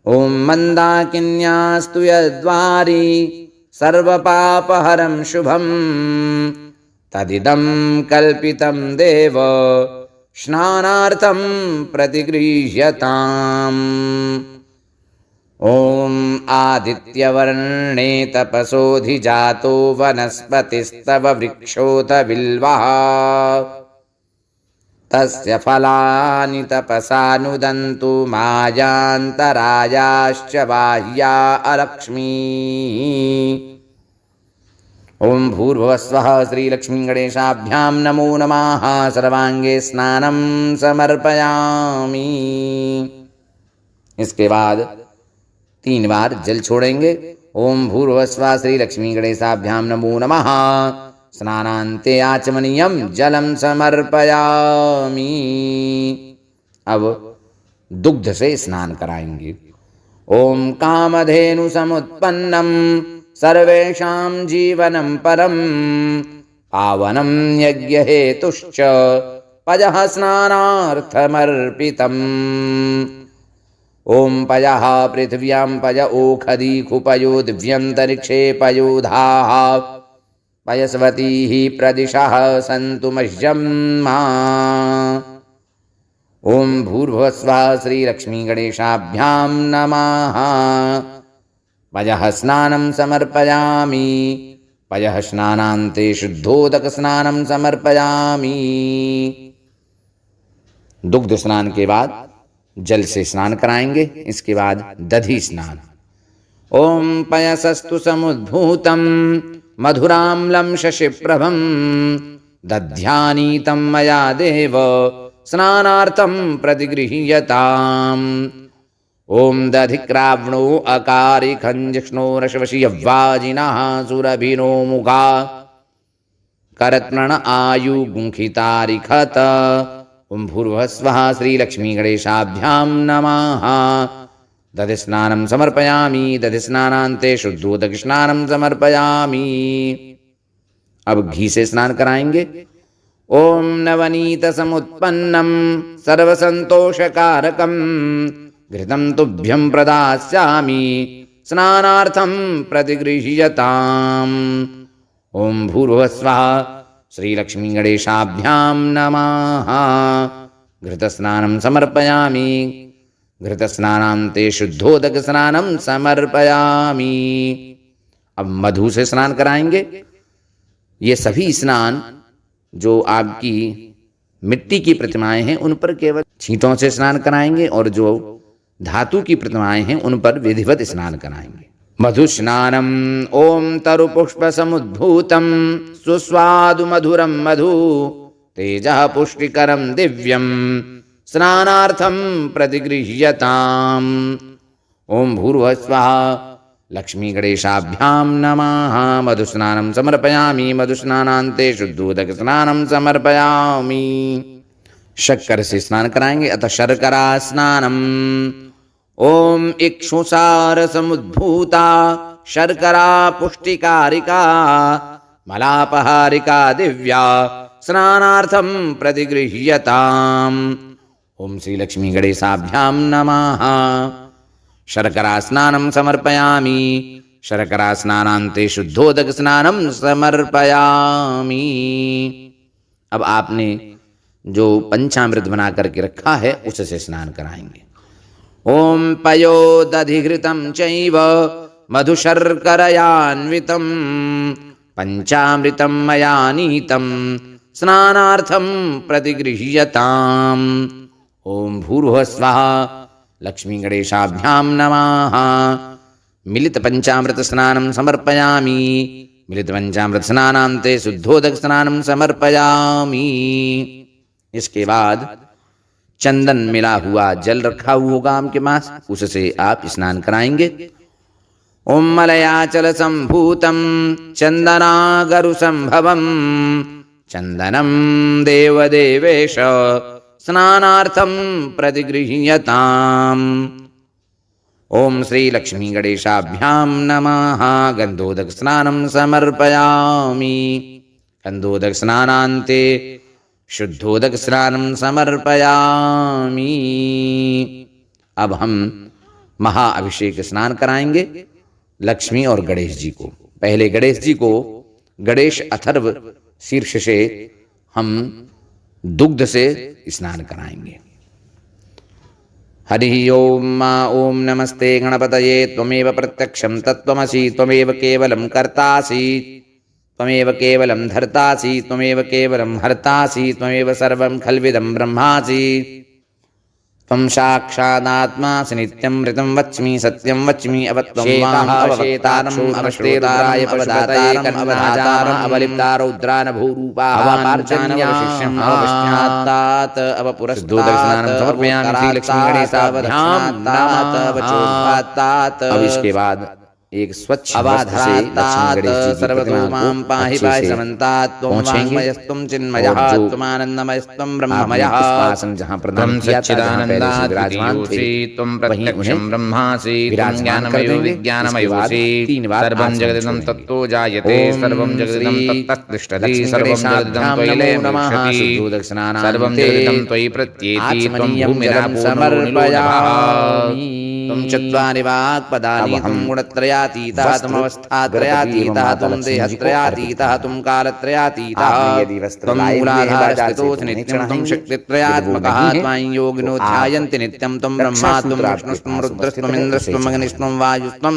ओम मंदाकिन्यास्तु यद्वारी सर्वपापहरं शुभं तदिदं कल्पितं देव स्नानार्थं प्रतिगृह्यताम्। ओम आदित्यवर्णे तपसोऽधिजातो वनस्पतिस्तव वृक्षोऽथ बिल्वः तस्य फलानि तपसानुदन्तु मायान्तरायाश्च बाह्या अलक्ष्मी। ओम भूर्भुवस्वः श्रीलक्ष्मीगणेशाभ्यां नमो नमः। सर्वांगे स्नानं समर्पयामि। इसके बाद 3 बार जल छोड़ेंगे। ओम भूर्भुवस्वः श्रीलक्ष्मीगणेशाभ्यां नमो नमः। स्नानान्ते आचमनीयं जलं समर्पयामि। अब दुग्ध से स्नान कराएंगे। ओम कामधेनु समुत्पन्नं सर्वेषां जीवनं परं पावनं यज्ञहेतुश्च पयः स्नानार्थमर्पितम्। ओम पयः पृथिव्यां पय ओखदीखुपयो दिव्यन्तरिक्षे पयोधाः पयस्वतीः प्रदिशः सन्तु मह्यं मा। ओम भूर्भुवस्वः श्रीलक्ष्मीगणेशाभ्यां नमः। पयः स्नानं समर्पयामि। पयः स्नानान्ते शुद्धोदक स्नानं समर्पयामि। दुग्ध स्नान के बाद जल से स्नान कराएंगे। इसके बाद दधि स्नान। ओम पयसस्तु समुद्भूतं मधुराम्लं शशिप्रभं दध्यानीतं मया देव स्नानार्थं प्रतिगृह्यताम्। ओम दधिक्राव्णो अकारिखञ्जिष्णो रशवशियव्वाजिनः सुरभिनो मुखा करत्प्रण आयुगुंखितारिखत। ओम भूर्भुवस्वः श्रीलक्ष्मीगणेशाभ्यां नमः। दधिस्नानं समर्पयामि। दधिस्नानान्ते शुद्धोदकस्नानं समर्पयामि। अब घी से स्नान कराएंगे। ओम नवनीत समुत्पन्नं सर्वसंतोषकारकं घृतं तुभ्यं प्रदास्यामि स्नानार्थं प्रतिगृह्यताम्। ओम भूर्भुवस्वः श्रीलक्ष्मीगणेशाभ्यां नमः। घृतस्नानं समर्पयामि। घृतस्नानान्ते शुद्धोदक स्नानं समर्पयामि। अब मधु से स्नान कराएंगे। ये सभी स्नान जो आपकी मिट्टी की प्रतिमाएं हैं उन पर केवल छींटों से स्नान कराएंगे और जो धातु की प्रतिमाएं हैं उन पर विधिवत स्नान कराएंगे। मधु स्नानम ओम तरु पुष्प समुद्भूतम सुस्वादु मधुरम मधु तेजः पुष्टिकरम दिव्यम स्नानार्थम प्रतिगृह्यताम। ओम भूर्भुवः स्वाहा लक्ष्मी गणेशाभ्याम नमः। मधुस्नानं समर्पयामि मधुस्नानान्ते शुद्धोदक स्नानं समर्पयामि। शक्कर से स्नान कराएंगे अतः शर्करा स्नानम। ओम इक्षुसार समुद्भूता शर्करा पुष्टिकारिका मलापहारिका दिव्या स्नानार्थम प्रतिगृह्यताम। ओम श्री लक्ष्मी गणेशाभ्याम नमः। शर्करा स्नानं समर्पयामि शर्करा स्नानान्ते शुद्धोदक स्नानं समर्पयामि। अब आपने जो पंचामृत बना करके रखा है उससे स्नान कराएंगे। ओम पयोदधिघृतं चैव मधुशर्करयान्वितं पंचामृतं मया नीतं स्नानार्थं प्रतिगृह्यताम्। ओम भूर्भुवः स्वाहा लक्ष्मी गणेशाभ्याम नमः। मिलित पंचामृत स्नानं समर्पयामि मिलित पंचामृत स्नानान्ते शुद्धोदक स्नानं समर्पयामि। इसके बाद चंदन मिला हुआ जल रखा हुआ होगा आपके पास, उससे आप स्नान कराएंगे। ओम मलयाचल संभूतं चंदनागरु संभवं चंदनं देवदेवेश स्नानार्थं प्रतिगृह्यताम्। ओम श्री लक्ष्मी गणेशाभ्याम नमः। गंधोदक स्नानं समर्पयामि गंधोदक स्नानान्ते शुद्धोदक स्नानं समर्पयामि। अब हम महाअभिषेक स्नान कराएंगे लक्ष्मी और गणेश जी को। पहले गणेश जी को गणेश अथर्व शीर्ष से हम दुग्ध से स्नान कराएंगे। हरि ओम ओम नमस्ते गणपतये त्वमेव प्रत्यक्षं तत्त्वमसि त्वमेव केवलं कर्तासि त्वमेव केवलं धर्तासि त्वमेव केवलं हर्तासि त्वमेव सर्वं खल्विदं ब्रह्मासि त्वं साक्षादात्मासि नित्यं मृतं वच्मि सत्यं वच्मि अवत्वं अवशेतारम् अवश्रेताराय पवदातारम् अवधातारम् अवलिप्तारौद्रान भूरूपाः अवपार्जन्यावशिष्यम् अवविष्ण्यात्तात् अवपुरस्तात् समर्पयामि श्री लक्ष्मी गणेशाभ्याम नमः। अब इसके बाद एक स्वच्छ अवाधरात्तात् सर्वतोमां पाहि पाहि समन्तात् त्वं वाङ्मयस्त्वं चिन्मयः त्वमानन्दमयस्त्वं ब्रह्ममयः। जहाँ प्रथम सच्चिदानन्दात् विराजमानोऽसि त्वं प्रत्यक्षं ब्रह्मासि त्वं ज्ञानमयो विज्ञानमयोऽसि सर्वं जगदिदं तत्तो जायते सर्वं जगदिदं तत्तत्तिष्ठति सर्वं जगदिदं त्वयि लयति सर्वं जगदिदं त्वयि प्रत्येति त्वं भूमिरापो समर्पयामि। त्वं चत्वारि वाक्पदानि त्वं गुणत्रयातीतः त्वम् अवस्थात्रयातीतः त्वं देहत्रयातीतः त्वं कालत्रयातीतः त्वं मूलाधारस्थितोऽसि नित्यं त्वं शक्तित्रयात्मकः त्वां योगिनो ध्यायन्ति नित्यं त्वं ब्रह्मा त्वं विष्णुस्त्वं रुद्रस्त्वम् इन्द्रस्त्वम् अग्निस्त्वं वायुस्त्वं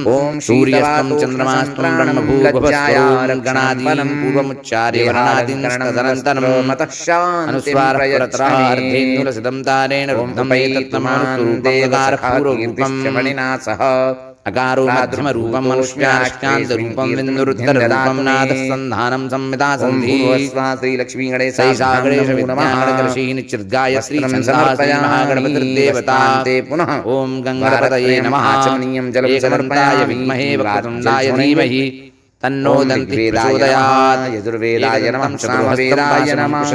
सूर्यस्त्वं चन्द्रमास्त्वं ब्रह्मभूर्भुवस्त्वं गणादीनं पूर्वमुच्चार्य वर्णादींस्तदनन्तरम् अनुस्वारः अर्धेन्दुलसितं तारेण रुद्धं एतत्तमानुरूपं मणिनासः अकारो मध्यम रूपम मनुष्याष्टान्त रूपम विन्दुरुत्तररूपम नादसन्धानं संविदा संधिः श्री लक्ष्मी गणेशा गणेश विद्यागणकर्षि निश्चिद्गाय श्री महागणपतिर्देवतान्ते पुनः ओम गंगापतये नमः। आचमनीयं जलं समर्पयामि विद्महे वक्रतुण्डाय धीमहि तन्नो दन्ति प्रचोदयात्। यजुर्वेदाय नमः सामवेदाय नमः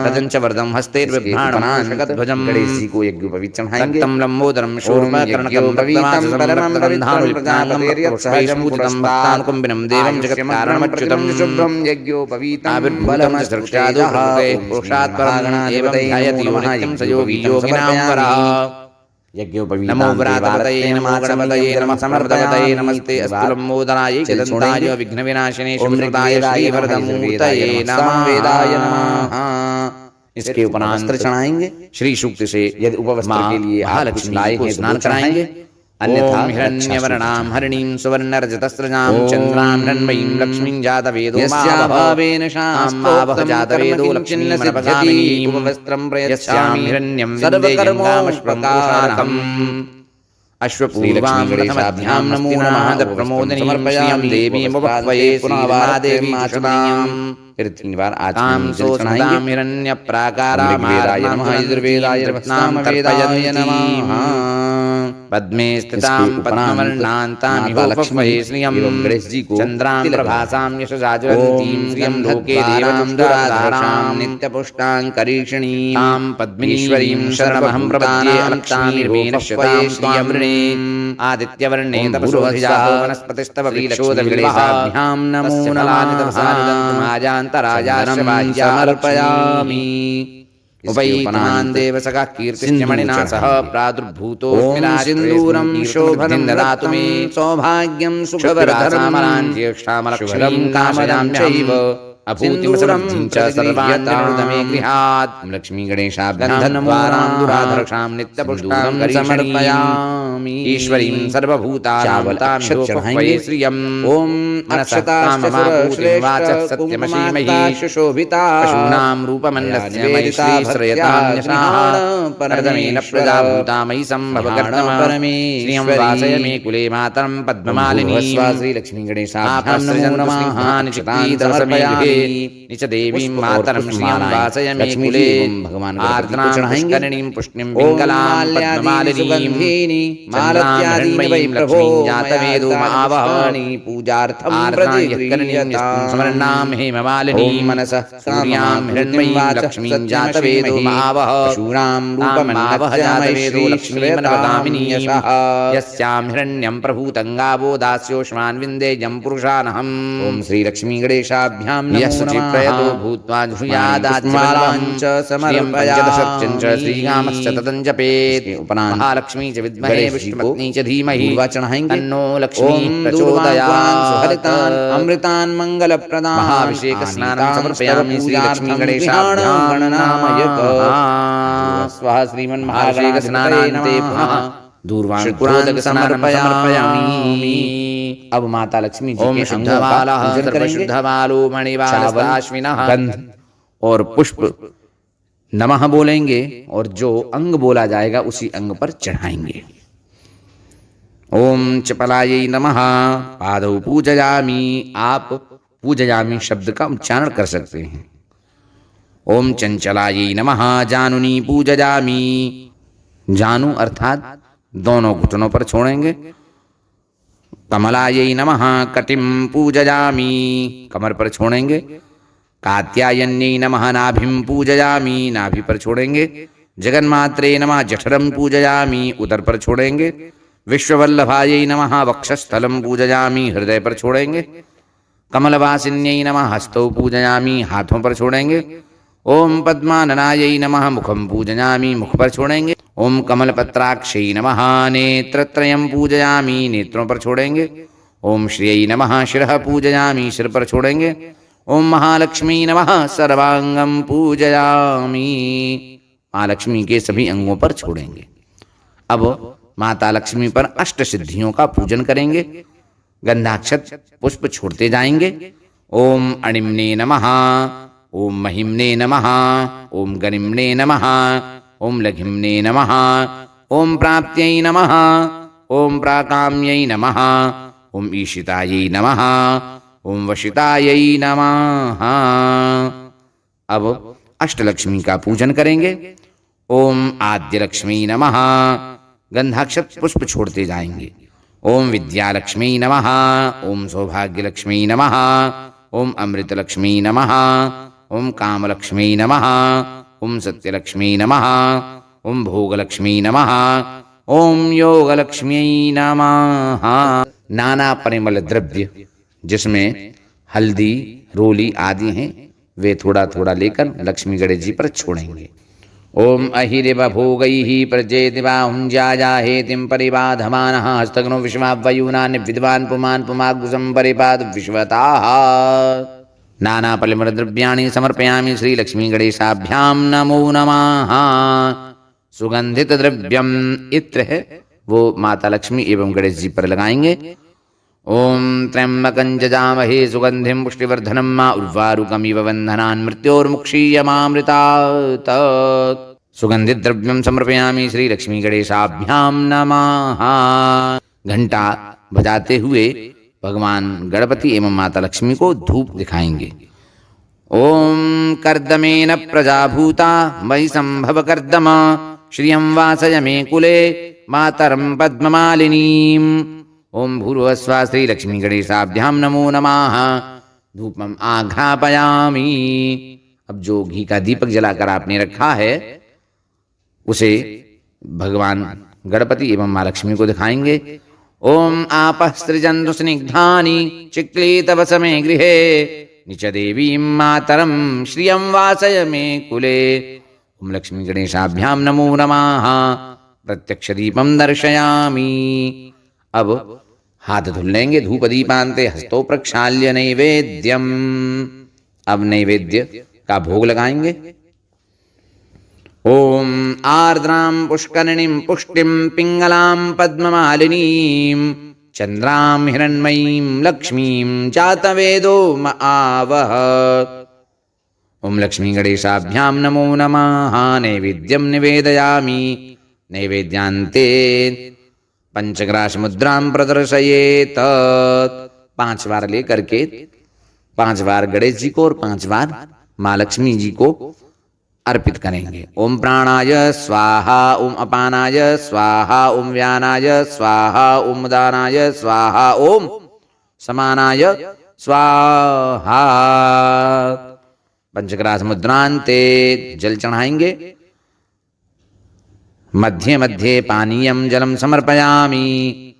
रजंच वरदं हस्तेर्बिभ्राणं शकध्वजं। गणेश जी को यज्ञोपवीत चढ़ाएंगे। तम लंबोदरं शूर्पकर्णकं पवित्रं परमं भक्तानुकंबिनं देवं जगत्कारणमच्युतं शुभ्रं यज्ञोपवीतं आविर्भूतं सृष्टादुर्गे पुरुषात् परं एवं ध्यायति यो नित्यं स योगी योगिनां वरः। नमो व्रातपतये नमो गणपतये नमः समर्थपतये नमस्ते अस्तु लंबोदराय चिदन्ताय विघ्नविनाशिने शुभदाय श्रीवरदमूर्तये नमः। वेदाय नमः। इसके उपरांत चढ़ाएंगे श्री सूक्त से। यदि उपवस्त्र के लिए महालक्ष्मी को स्नान कराएंगे अन्यथा हिरण्यवर्णां हरिणीं सुवर्णरजतस्रजां चन्द्रां हिरण्मयीं लक्ष्मीं जातवेदो यस्याभावेन शास्त्रोक्तं जातवेदो लक्ष्मीं वस्त्रं प्रयच्छामि हिरण्यं सर्वकर्मोपकारकम् अश्वपूर्वां नमो नमः प्रमोदनीं समर्पयामि देवीं वक्वये पुनर्वादेवी फिर 3 बार आचमन चढ़ाएंगे। हिरण्यप्राकाराय नमः यजुर्वेदाय रत्नामवेदाय नमः पद्मे स्थितां पद्मवर्णान्तामिव लक्ष्मये श्रियं गणेश जी को चन्द्रां प्रभासां यशजाज्वलन्तीं श्रियं लोके देवदुराधारां नित्यपुष्टां करीषिणीं तां पद्मीश्वरीं शरणमहं प्रपद्ये अलक्ष्मीर्मेन शतां श्रियं वृणे आदित्यवर्णे तपसोऽधिजातो वनस्पतिस्तव वृक्षोदविलेशाभ्यां नमो नमः समर्पयामि उपैतनान् देवसखा कीर्तिश्चमणिना सह प्रादुर्भूतो सिन्दूरं शोभनं ददातु मे सौभाग्यं सुखवरधर्मरान् ज्येष्ठामलक्षणं कामदां चैव अभूतिमसमृद्धिं च सर्वान्तर्दमे गृहात् लक्ष्मी गणेशाभ्यां दुराधर्षां नित्यपुष्टां समर्पयामि ईश्वरीं सर्वभूतानां चढ़ाएंगे श्रियं ओम मनसत्ताममाभूतिवाचः शोभिता पशूनां रूपमन्यस्य मयि श्रेयतान्यशाः परदमेन प्रजाभूता मयि सम्भवगर्तम श्रियं वासय मे कुले मातरं पद्ममालिनी श्री लक्ष्मी गणेशाभ्यां नमो नमः निच देवीं मातरं श्रियं वासय मे कुले भगवान आर्द्रां पुष्करणीं पुष्णिं पिङ्गलां पद्ममालिनीं मालत्यादीनि वै प्रभो जातवेदो महावहानि पूजार्थं प्रतिगृह्यतां स्मरणां हेममालिनीं मनसः सूर्यां हिरण्मयीं लक्ष्मीं जातवेदो महावह शूरां रूपमन्यस्य जातवेदो लक्ष्मीर्नवगामिनी यस्यां हिरण्यं प्रभूतङ्गावो दास्योष्मान् विन्देयं पुरुषानहम् ॐ श्री लक्ष्मी गणेशाभ्यां यशुचिप्रयतो भूत्वा जुहुयादात्माराञ्च समर्पयामि श्रीरामश्च तदं जपेत् महालक्ष्मी च विद्महे विष्णुपत्नी च धीमहि तन्नो लक्ष्मी प्रचोदयात् सुहरितान् अमृतान् मंगलप्रदान् महाभिषेक स्नानं समर्पयामि श्री लक्ष्मी गणेशाभ्यां गणनामयक स्वाहा श्रीमन्महाभिषेक स्नानान्ते पुनः दूर्वाणि समर्पयामि। अब माता लक्ष्मी जी के शुद्धवालो मणिवालाश्विनः गंध और पुष्प नमः बोलेंगे और जो अंग बोला जाएगा उसी अंग पर चढ़ाएंगे। ओम चपलायै नमः पादौ पूजयामि। आप पूजयामि शब्द का उच्चारण कर सकते हैं। ओम चंचलायै नमः जानुनी पूजयामि। जानु अर्थात दोनों घुटनों पर छोड़ेंगे। कमलायै नमः कटिम पूजयामि। कमर पर छोड़ेंगे। कात्यायन्यै नमः नाभिं पूजयामि। नाभि पर छोड़ेंगे। जगन्मात्रे नमः जठरं पूजयामि। उदर पर छोड़ेंगे। विश्ववल्लभायै नमः वक्षस्थलं पूजयामि। हृदय पर छोड़ेंगे। कमलवासिन्यै नमः हस्तौ पूजयामि। हाथों पर छोड़ेंगे। ओम पद्माननायै नमः मुखं पूजयामि। मुख पर छोड़ेंगे। ओम कमलपत्राक्षै नमः नेत्रत्रयं पूजयामि। नेत्रों पर छोड़ेंगे। ओम श्रियै नमः शिरः पूजयामि। सिर पर छोड़ेंगे। ओम महालक्ष्मी नमः सर्वांगं पूजयामि। महालक्ष्मी के सभी अंगों पर छोड़ेंगे। अब माता लक्ष्मी पर अष्ट सिद्धियों का पूजन करेंगे। गंधाक्षत पुष्प छोड़ते जाएंगे। ओम अणिम्ने नमः। ओम महिम्ने नमः। ओम गणिम्ने नमः। ओम लघिम्ने नमः। ओम प्राप्त्यै नमः। ओम प्राकाम्यै नमः। ओम ईशितायै नमः। ओम वशितायै नमः। अब अष्टलक्ष्मी का पूजन करेंगे। ओम आद्यलक्ष्मी नमः। गंधाक्षत पुष्प छोड़ते जाएंगे। ओम विद्यालक्ष्मी नमः। ओम सौभाग्यलक्ष्मी नमः। ओम अमृतलक्ष्मी नमः। ओम कामलक्ष्मी नमः। ओम सत्यलक्ष्मी नमः। ओम भोगलक्ष्मी नमः। ओम योगलक्ष्मी नमः। नाना परिमल द्रव्य जिसमें हल्दी रोली आदि हैं वे थोड़ा थोड़ा लेकर लक्ष्मी गणेश जी पर छोड़ेंगे। ओम अहिरिव भोगैः प्रजेतिवाहुञ्जायाहेतिं परिबाधमानः हस्तग्नो विश्वावयूनानि विद्वान् पुमान् पुमाग्गुसं परिपाद विश्वताः। नाना परिमलद्रव्याणि समर्पयामि श्री लक्ष्मी गणेशाभ्यां नमो नमः। सुगंधित द्रव्यम इत्र है वो माता लक्ष्मी एवं गणेश जी पर लगाएंगे। ओम त्र्यंबकं जजामहे सुगंधिं पुष्टिवर्धनं मा उर्वारुकमिव बन्धनान् मृत्योर्मुक्षीयमामृतात्। सुगंधित द्रव्यम समर्पयामि श्री लक्ष्मी गणेशाभ्याम नमः। घंटा बजाते हुए भगवान गणपति एवं माता लक्ष्मी को धूप दिखाएंगे। ओम कर्दमेन प्रजाभूता मयि संभव कर्दम श्रियं वासय मे कुले मातरं पद्ममालिनीम्। ओम भूर्भुवस्सुवः श्री लक्ष्मी गणेशाभ्याम नमो नमः। धूपम आघ्रापयामि। अब जो घी का दीपक जलाकर आपने रखा है उसे भगवान गणपति एवं मां लक्ष्मी को दिखाएंगे। ओम आपः सृजन्तु स्निग्धानि चिक्लीतवसमे गृहे निच देवीं मातरं श्रियं वासय मे कुले। ओम लक्ष्मी गणेशाभ्याम नमो नमः। प्रत्यक्ष दीपम दर्शयामि। अब हाथ धुल लेंगे। धूप दीपान्ते हस्तो प्रक्षाल्य नैवेद्यम। अब नैवेद्य का भोग लगाएंगे। ओम आर्द्रां पुष्करिणीं पुष्टिं पिंगलां पद्ममालिनीं चंद्रां हिरण्मयीं लक्ष्मीं जातवेदो म आवह। ओम लक्ष्मी गणेशाभ्याम नमो नमः। नैवेद्यं निवेदयामि। नैवेद्यान्ते पंचग्रास मुद्रां प्रदर्शयेत। 5 बार लेकर के 5 बार गणेश जी को और 5 बार मां लक्ष्मी जी को अर्पित करेंगे। ओम प्राणाय स्वाहा, ओम अपानाय स्वाहा, ओम व्यानाय स्वाहा, ओम दानाय स्वाहा, ओम समानाय स्वाहा। पंचग्रास मुद्रांते जल चढ़ाएंगे। मध्ये मध्ये पानीयम जलम समर्पयामि।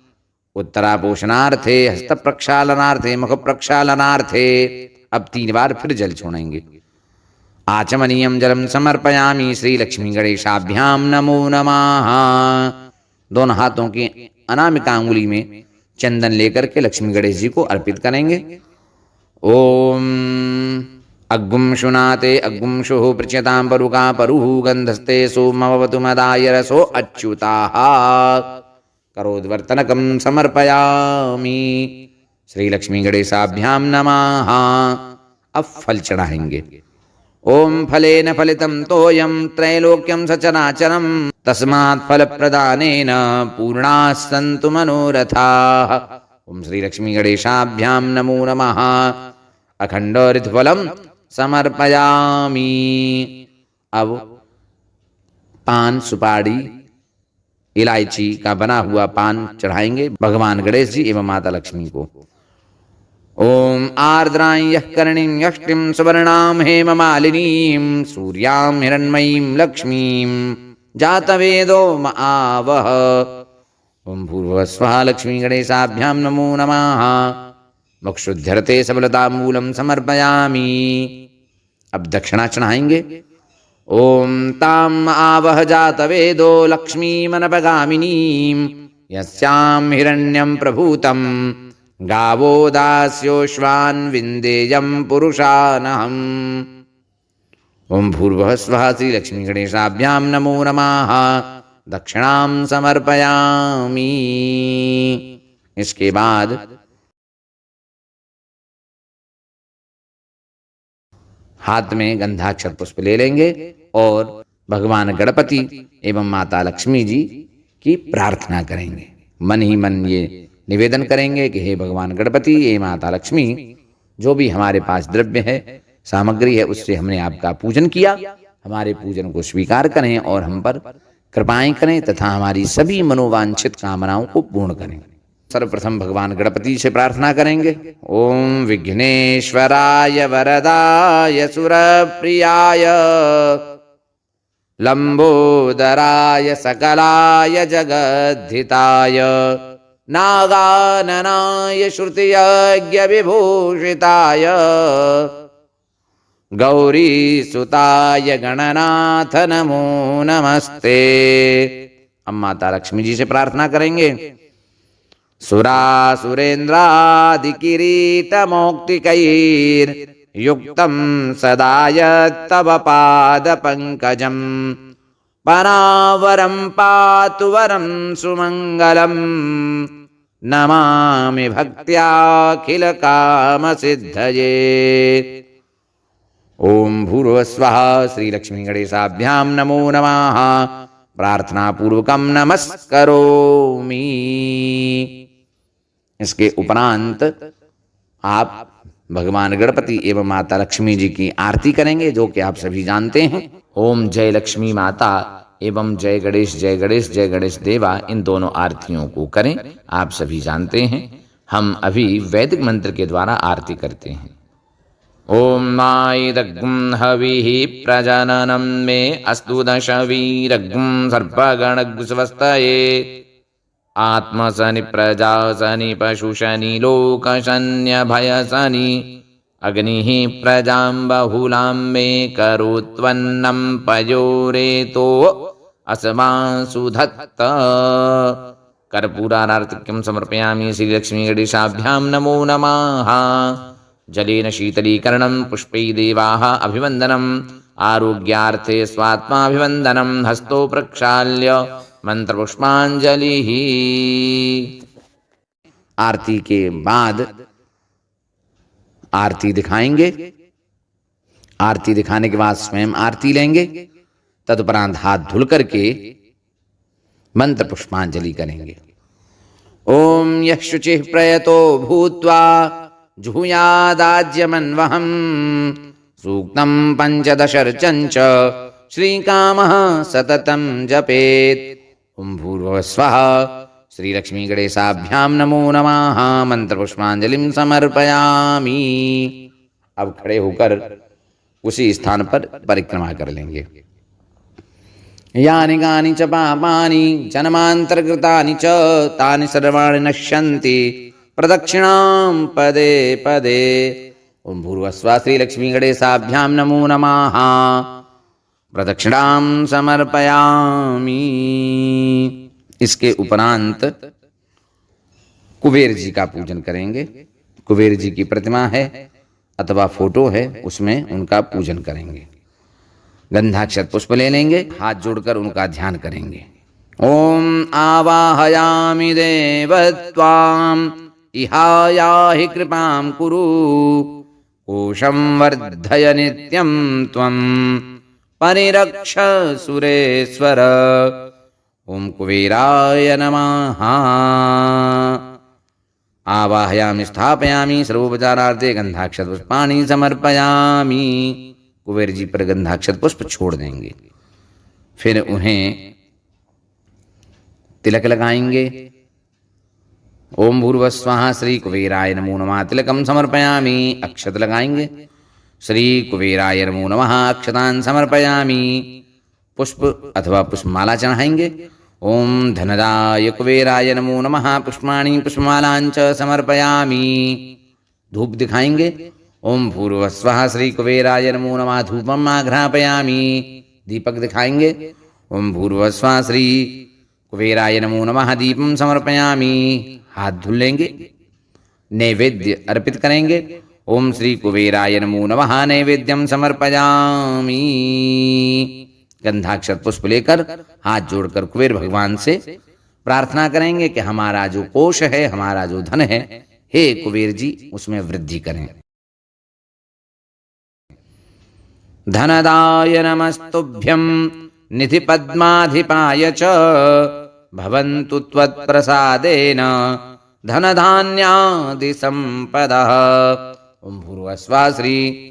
उत्तरापोषणार्थे, हस्त प्रक्षालनार्थे, मुख प्रक्षालनार्थे। अब 3 बार फिर जल छोड़ेंगे। आचमनीयं जलम समर्पयामि श्री लक्ष्मी गणेशाभ्याम नमो नमः। दोनों हाथों की अनामिका अंगुली में चंदन लेकर के लक्ष्मी गणेश जी को अर्पित करेंगे। ओम अग्गुम शुनाते अग्गुम शुः पृच्यतां परुका परुः गंधस्ते सोमवतु मदाय रसो अच्युताः। करोद्वर्तनकं समर्पयामि श्री लक्ष्मी गणेशाभ्याम नमः। अब फल चढ़ाएंगे। ओम फलेन फलितं तोयं त्रैलोक्यं सचराचरं तस्मात् फलप्रदानेन पूर्णाः सन्तु मनोरथाः। ओम श्री लक्ष्मी गणेशाभ्याम नमो नमः। अखंड ऋतुफलं समर्पयामि। अब पान, सुपारी, इलायची का बना हुआ पान चढ़ाएंगे भगवान गणेश जी एवं माता लक्ष्मी को। ओम आर्द्रां यः कर्णीं यष्टिं सुवर्णां हेममालिनीं सूर्यां हिरण्मयीं लक्ष्मीं जातवेदो म आवह। ओम भूर्भुवस्सुवः लक्ष्मी गणेशाभ्याम नमो नमः। मोक्षुध्यर्थे सबलताम्बूलं समर्पयामि। अब दक्षिणा चढ़ाएंगे। ओम ताम् आवह जातवेदो लक्ष्मीमनपगामिनीं यस्यां हिरण्यं प्रभूतं गावो दास्योश्वान् विन्देयं पुरुषानहम्। ओम भूर्भुवस्सुवः श्री लक्ष्मी गणेशाभ्याम नमो नमः। दक्षिणां समर्पयामि। इसके बाद हाथ में गंधाक्षर पुष्प ले लेंगे और भगवान गणपति एवं माता लक्ष्मी जी की प्रार्थना करेंगे। मन ही मन ये निवेदन करेंगे कि हे भगवान गणपति, हे माता लक्ष्मी, जो भी हमारे पास द्रव्य है, सामग्री है, उससे हमने आपका पूजन किया। हमारे पूजन को स्वीकार करें और हम पर कृपाएं करें तथा हमारी सभी मनोवांछित कामनाओं को पूर्ण करें। सर्वप्रथम भगवान गणपति से प्रार्थना करेंगे। ओम विघ्नेश्वराय वरदाय सुरप्रियाय लंबोदराय सकलाय जगद्धिताय नागाननाय श्रुतियज्ञ विभूषिताय गौरीसुताय गणनाथ नमो नमस्ते। अब माता लक्ष्मी जी से प्रार्थना करेंगे। सुरासुरेन्द्रादिकिरीटमौक्तिकैर्युक्तं सदा यत्तव पादपङ्कजं परावरं पातु वरं सुमंगलम, नमामि भक्त्याखिल काम सिद्धये। ओम भूर्भुवस्वः। श्री लक्ष्मी गणेशाभ्याम नमो नमः। प्रार्थना पूर्वकम नमस्करोमि। इसके उपरांत आप भगवान गणपति एवं माता लक्ष्मी जी की आरती करेंगे, जो कि आप सभी जानते हैं। ओम जय लक्ष्मी माता एवं जय गणेश जय गणेश जय गणेश देवा, इन दोनों आरतियों को करें, आप सभी जानते हैं। हम अभी वैदिक मंत्र के द्वारा आरती करते हैं। ओम नाइदग्ं हविः प्रजननं मे अस्तु दशवीरग्ं सर्पगणस्वस्तये। आत्मसनि प्रजासनि पशुशनि लोकशन्यभयसनि। अग्निः प्रजां बहुलां मे करोत्वन्नं पयोरेतो अस्मासु धत्त। कर्पूरारार्तिक्यं समर्पयामि। श्रीलक्ष्मी गणेशाभ्यां नमो नमः। जलेन शीतलीकरणं पुष्पै देवाः अभिवन्दनम्। आरोग्यार्थे स्वात्माभिवन्दनं। हस्तो प्रक्षाल्य मंत्रपुष्पांजलिः। आरती के बाद आरती दिखाएंगे। आरती दिखाने के बाद स्वयं आरती लेंगे। तदुपरांत हाथ धुल करके मंत्र पुष्पांजलि करेंगे। ओम यः शुचिः प्रयतो भूत्वा जुहुयादाज्यमन्वहम् सूक्तं पंचदशर्चञ्च श्रीकामः सततं जपेत्। ओम भूर्भुवस्वः। श्री लक्ष्मी गणेशाभ्याम नमो नमः। मंत्र पुष्पांजलिं समर्पयामि। अब खड़े होकर उसी स्थान पर परिक्रमा कर लेंगे। यानि कानि च पापानि जन्मान्तरकृतानि च तानि सर्वाणि नश्यन्ति प्रदक्षिणां पदे पदे। ओम भूर्भुवस्वः। श्री लक्ष्मी गणेशाभ्याम नमो नमः। प्रदक्षिणां समर्पयामि। इसके उपरांत कुबेर जी का पूजन करेंगे। कुबेर जी की प्रतिमा है अथवा फोटो है, उसमें उनका पूजन करेंगे। गंधाक्षत पुष्प ले लेंगे, हाथ जोड़कर उनका ध्यान करेंगे। ओम आवाहयामि देवत्वाम् इहायाहि कृपां कुरु। कोशं वर्धय नित्यं त्वं परिरक्ष सुरेश्वर। ओम कुबेराय नमः। आवाहयामि स्थापयामि सर्वोपचारार्थे गंधाक्षत पुष्पाणि समर्पयामि। कुबेर जी पर गंधाक्षत पुष्प छोड़ देंगे। फिर उन्हें तिलक लगाएंगे। ओम भूर्भुवस्वः। श्री कुबेराय नमो नमः। तिलकं समर्पयामि। अक्षत लगाएंगे। श्री कुबेराय नमो नमः। अक्षतान् समर्पयामि। पुष्प अथवा पुष्पमाला चढ़ाएंगे। ओम धनदाय कुबेराय नमो नमः। पुष्पाणि पुष्पमालांच समर्पयामि। धूप दिखाएंगे। ओम भूर्भुवस्वः। श्री कुबेराय नमो नमः। धूपम् आघ्रापयामि। दीपक दिखाएंगे। ओम भूर्भुवस्वः। श्री कुबेराय नमो नमः। दीपं समर्पयामि। हाथ धुल लेंगे। नैवेद्य अर्पित करेंगे। ओम श्री कुबेराय नमो नमः। नैवेद्यं समर्पयामि। गंधाक्षत पुष्प लेकर हाथ जोड़कर कुबेर भगवान से प्रार्थना करेंगे कि हमारा जो कोष है, हमारा जो धन है, हे कुबेर जी उसमें वृद्धि करें। धनदाय नमस्तुभ्यं निधि पद्माधिपाय च भवन्तु त्वत्प्रसादेन धनधान्यादि संपदः। ओम भूर्भुवस्वः। श्री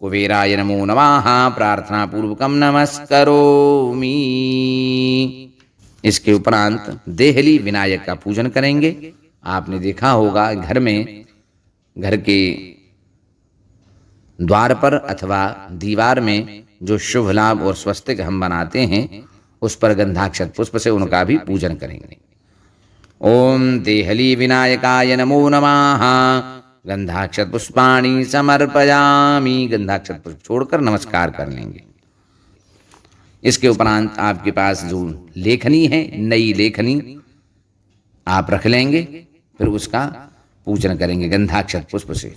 कुबेराय नमो नमः। प्रार्थना पूर्वकम नमस्करोमि। इसके उपरांत देहली विनायक का पूजन करेंगे। आपने देखा होगा घर के द्वार पर अथवा दीवार में जो शुभ लाभ और स्वस्तिक हम बनाते हैं, उस पर गंधाक्षत पुष्प से उनका भी पूजन करेंगे। ओम देहली विनायकाय नमो नमः। गंधाक्षत पुष्पाणि समर्पयामि। गंधाक्षत पुष्प छोड़कर नमस्कार कर लेंगे। इसके उपरांत आपके पास जो लेखनी है, नई लेखनी आप रख लेंगे। फिर उसका पूजन करेंगे गंधाक्षत पुष्प से।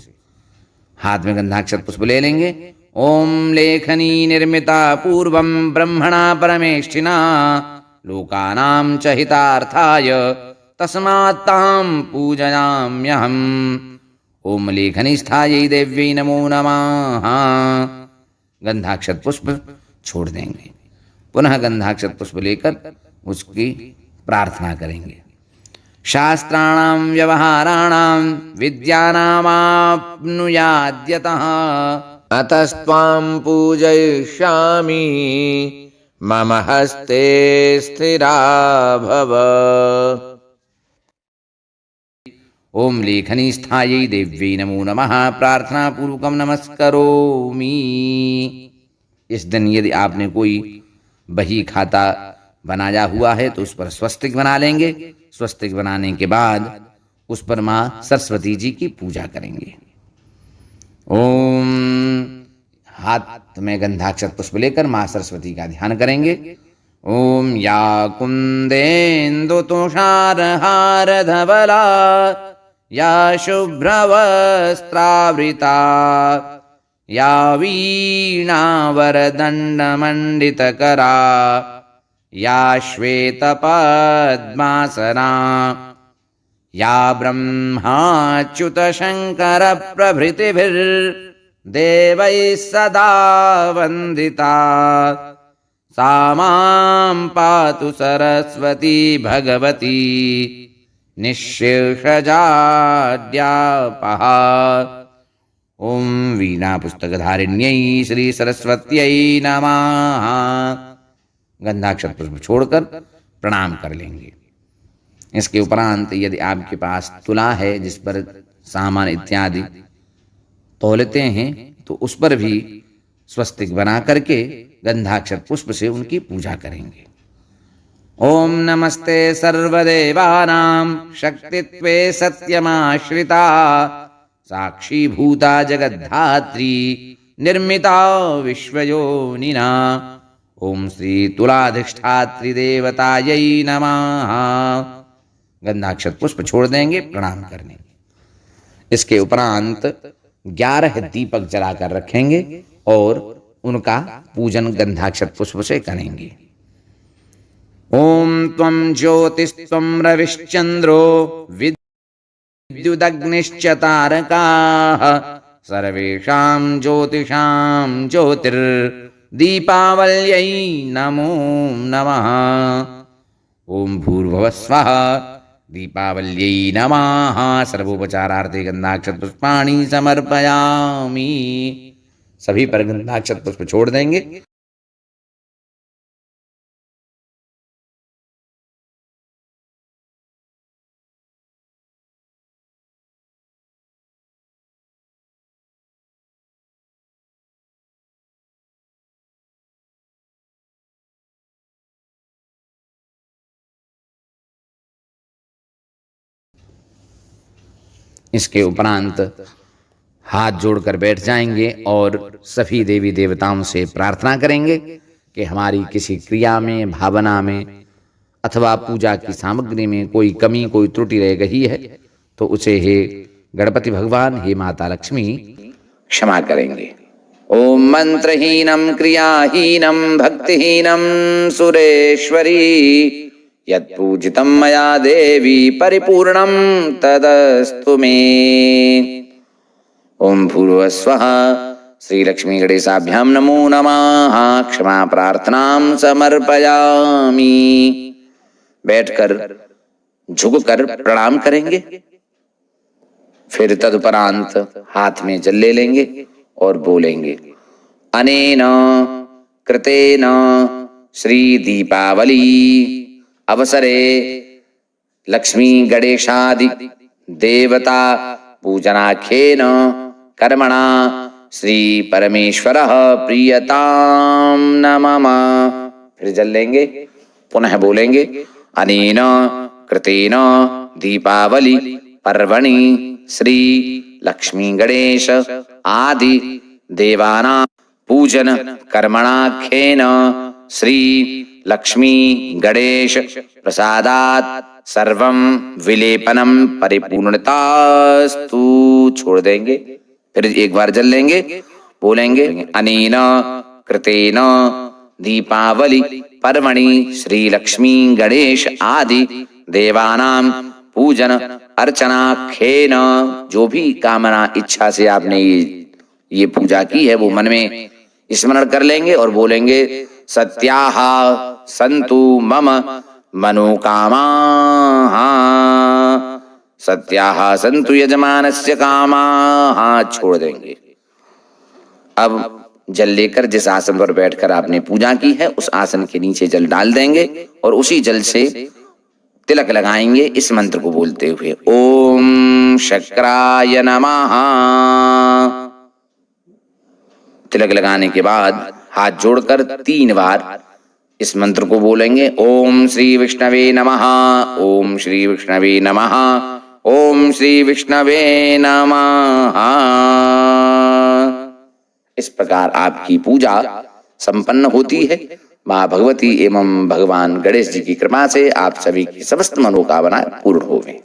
हाथ में गंधाक्षत पुष्प ले लेंगे। ओम लेखनी निर्मिता पूर्वं ब्रह्मणा परमेष्ठिना लोकानां च हितार्थाय तस्मात् तां पूजयाम्यहम्। ओम लेखनी स्थायै देव्यै नमो नमः। गंधाक्षत पुष्प छोड़ देंगे। पुनः गंधाक्षत पुष्प लेकर उसकी प्रार्थना करेंगे। शास्त्राणां व्यवहाराणां विद्यानामाप्नुयाद्यतः अतस्त्वां पूजयिष्यामि मम हस्ते स्थिरा भव। ओम लेखनी स्थायै देव्यै नमो नमः। प्रार्थना पूर्वकम नमस्करोमि। इस दिन यदि आपने कोई बही खाता बनाया हुआ है तो उस पर स्वस्तिक बना लेंगे। स्वस्तिक बनाने के बाद उस पर माँ सरस्वती जी की पूजा करेंगे। ओम हाथ में गंधाक्षत पुष्प लेकर माँ सरस्वती का ध्यान करेंगे। ओम या कुंदेन्दु तुषारहार धवला या शुभ्रवस्त्रावृता या वीणावरदण्डमण्डितकरा या श्वेतपद्मासना या ब्रह्माच्युतशङ्करप्रभृतिभिर्देवैः सदा वन्दिता सा मां पातु सरस्वती भगवती निःशेषजाड्यापहा। ओम वीणा पुस्तकधारिण्यै श्री सरस्वत्यै नमः। गंधाक्षत पुष्प छोड़कर प्रणाम कर लेंगे। इसके उपरांत यदि आपके पास तुला है जिस पर सामान इत्यादि तौलते हैं तो उस पर भी स्वस्तिक बना करके गंधाक्षत पुष्प से उनकी पूजा करेंगे। ओम नमस्ते सर्वदेवानां शक्तित्वे सत्यमाश्रिता साक्षी भूता जगद्धात्री निर्मिता विश्वयोनिना। ओम श्री तुलाधिष्ठात्री देवतायै नमः। गंधाक्षत पुष्प छोड़ देंगे, प्रणाम करने। इसके उपरांत 11 दीपक जलाकर रखेंगे और उनका पूजन गंधाक्षत पुष्प से करेंगे। ओम त्वं ज्योतिस्त्वं रविश्चंद्रो विद्युदग्निश्च तारकाः सर्वेषां ज्योतिषां ज्योतिर्दीपावल्यै नमो नमः। ओम भूर्भुवः स्वः दीपावल्यै नमः। सर्वोपचारार्थे गंधाक्षत पुष्पाणि समर्पयामि। सभी पर गंधाक्षत पुष्प छोड़ देंगे। इसके उपरांत हाथ जोड़कर बैठ जाएंगे और सभी देवी देवताओं से प्रार्थना करेंगे कि हमारी किसी क्रिया में, भावना में अथवा पूजा की सामग्री में कोई कमी, कोई त्रुटि रह गई है तो उसे हे गणपति भगवान, हे माता लक्ष्मी क्षमा करेंगे। ओम मंत्रहीनम क्रियाहीनम भक्तिहीनम सुरेश्वरी यत्पूजितं मया देवी परिपूर्णं तदस्तु मे। ओम भूर्भुवः स्वः श्री लक्ष्मी गणेशाभ्याम नमो नमः। क्षमा प्रार्थनां समर्पयामि। बैठकर झुककर प्रणाम करेंगे। फिर तदुपरांत हाथ में जल ले लेंगे और बोलेंगे अनेन कृतेन श्री दीपावली अवसरे लक्ष्मी गणेशादि देवता पूजनाख्येन कर्मणा श्री परमेश्वरः प्रीयतां न मम। फिर जल लेंगे, पुनः बोलेंगे अनेन कृतेन दीपावली पर्वणि श्री लक्ष्मी गणेश आदि देवानां पूजन कर्मणाख्येन श्री लक्ष्मी गणेश प्रसादात् सर्वं विलेपनम परिपूर्णतास्तु। छोड़ देंगे, फिर एक बार जल लेंगे, बोलेंगे अनेन कृतेन दीपावली पर्वणि श्री लक्ष्मी गणेश आदि देवानां पूजन अर्चनाख्येन। जो भी कामना इच्छा से आपने ये पूजा की है वो मन में स्मरण कर लेंगे और बोलेंगे सत्याः सन्तु मम मनोकामाः, सत्याः सन्तु यजमानस्य कामाः, छोड़ देंगे। अब जल लेकर जिस आसन पर बैठकर आपने पूजा की है उस आसन के नीचे जल डाल देंगे और उसी जल से तिलक लगाएंगे इस मंत्र को बोलते हुए, ओम शक्राय नमः। तिलक लगाने के बाद हाथ जोड़कर 3 बार इस मंत्र को बोलेंगे, ओम श्री विष्णवे नमः, ओम श्री विष्णवे नमः, ओम श्री विष्णवे नमः। इस प्रकार आपकी पूजा संपन्न होती है। मां भगवती एवं भगवान गणेश जी की कृपा से आप सभी की समस्त मनोकामनाएं पूर्ण होंगी।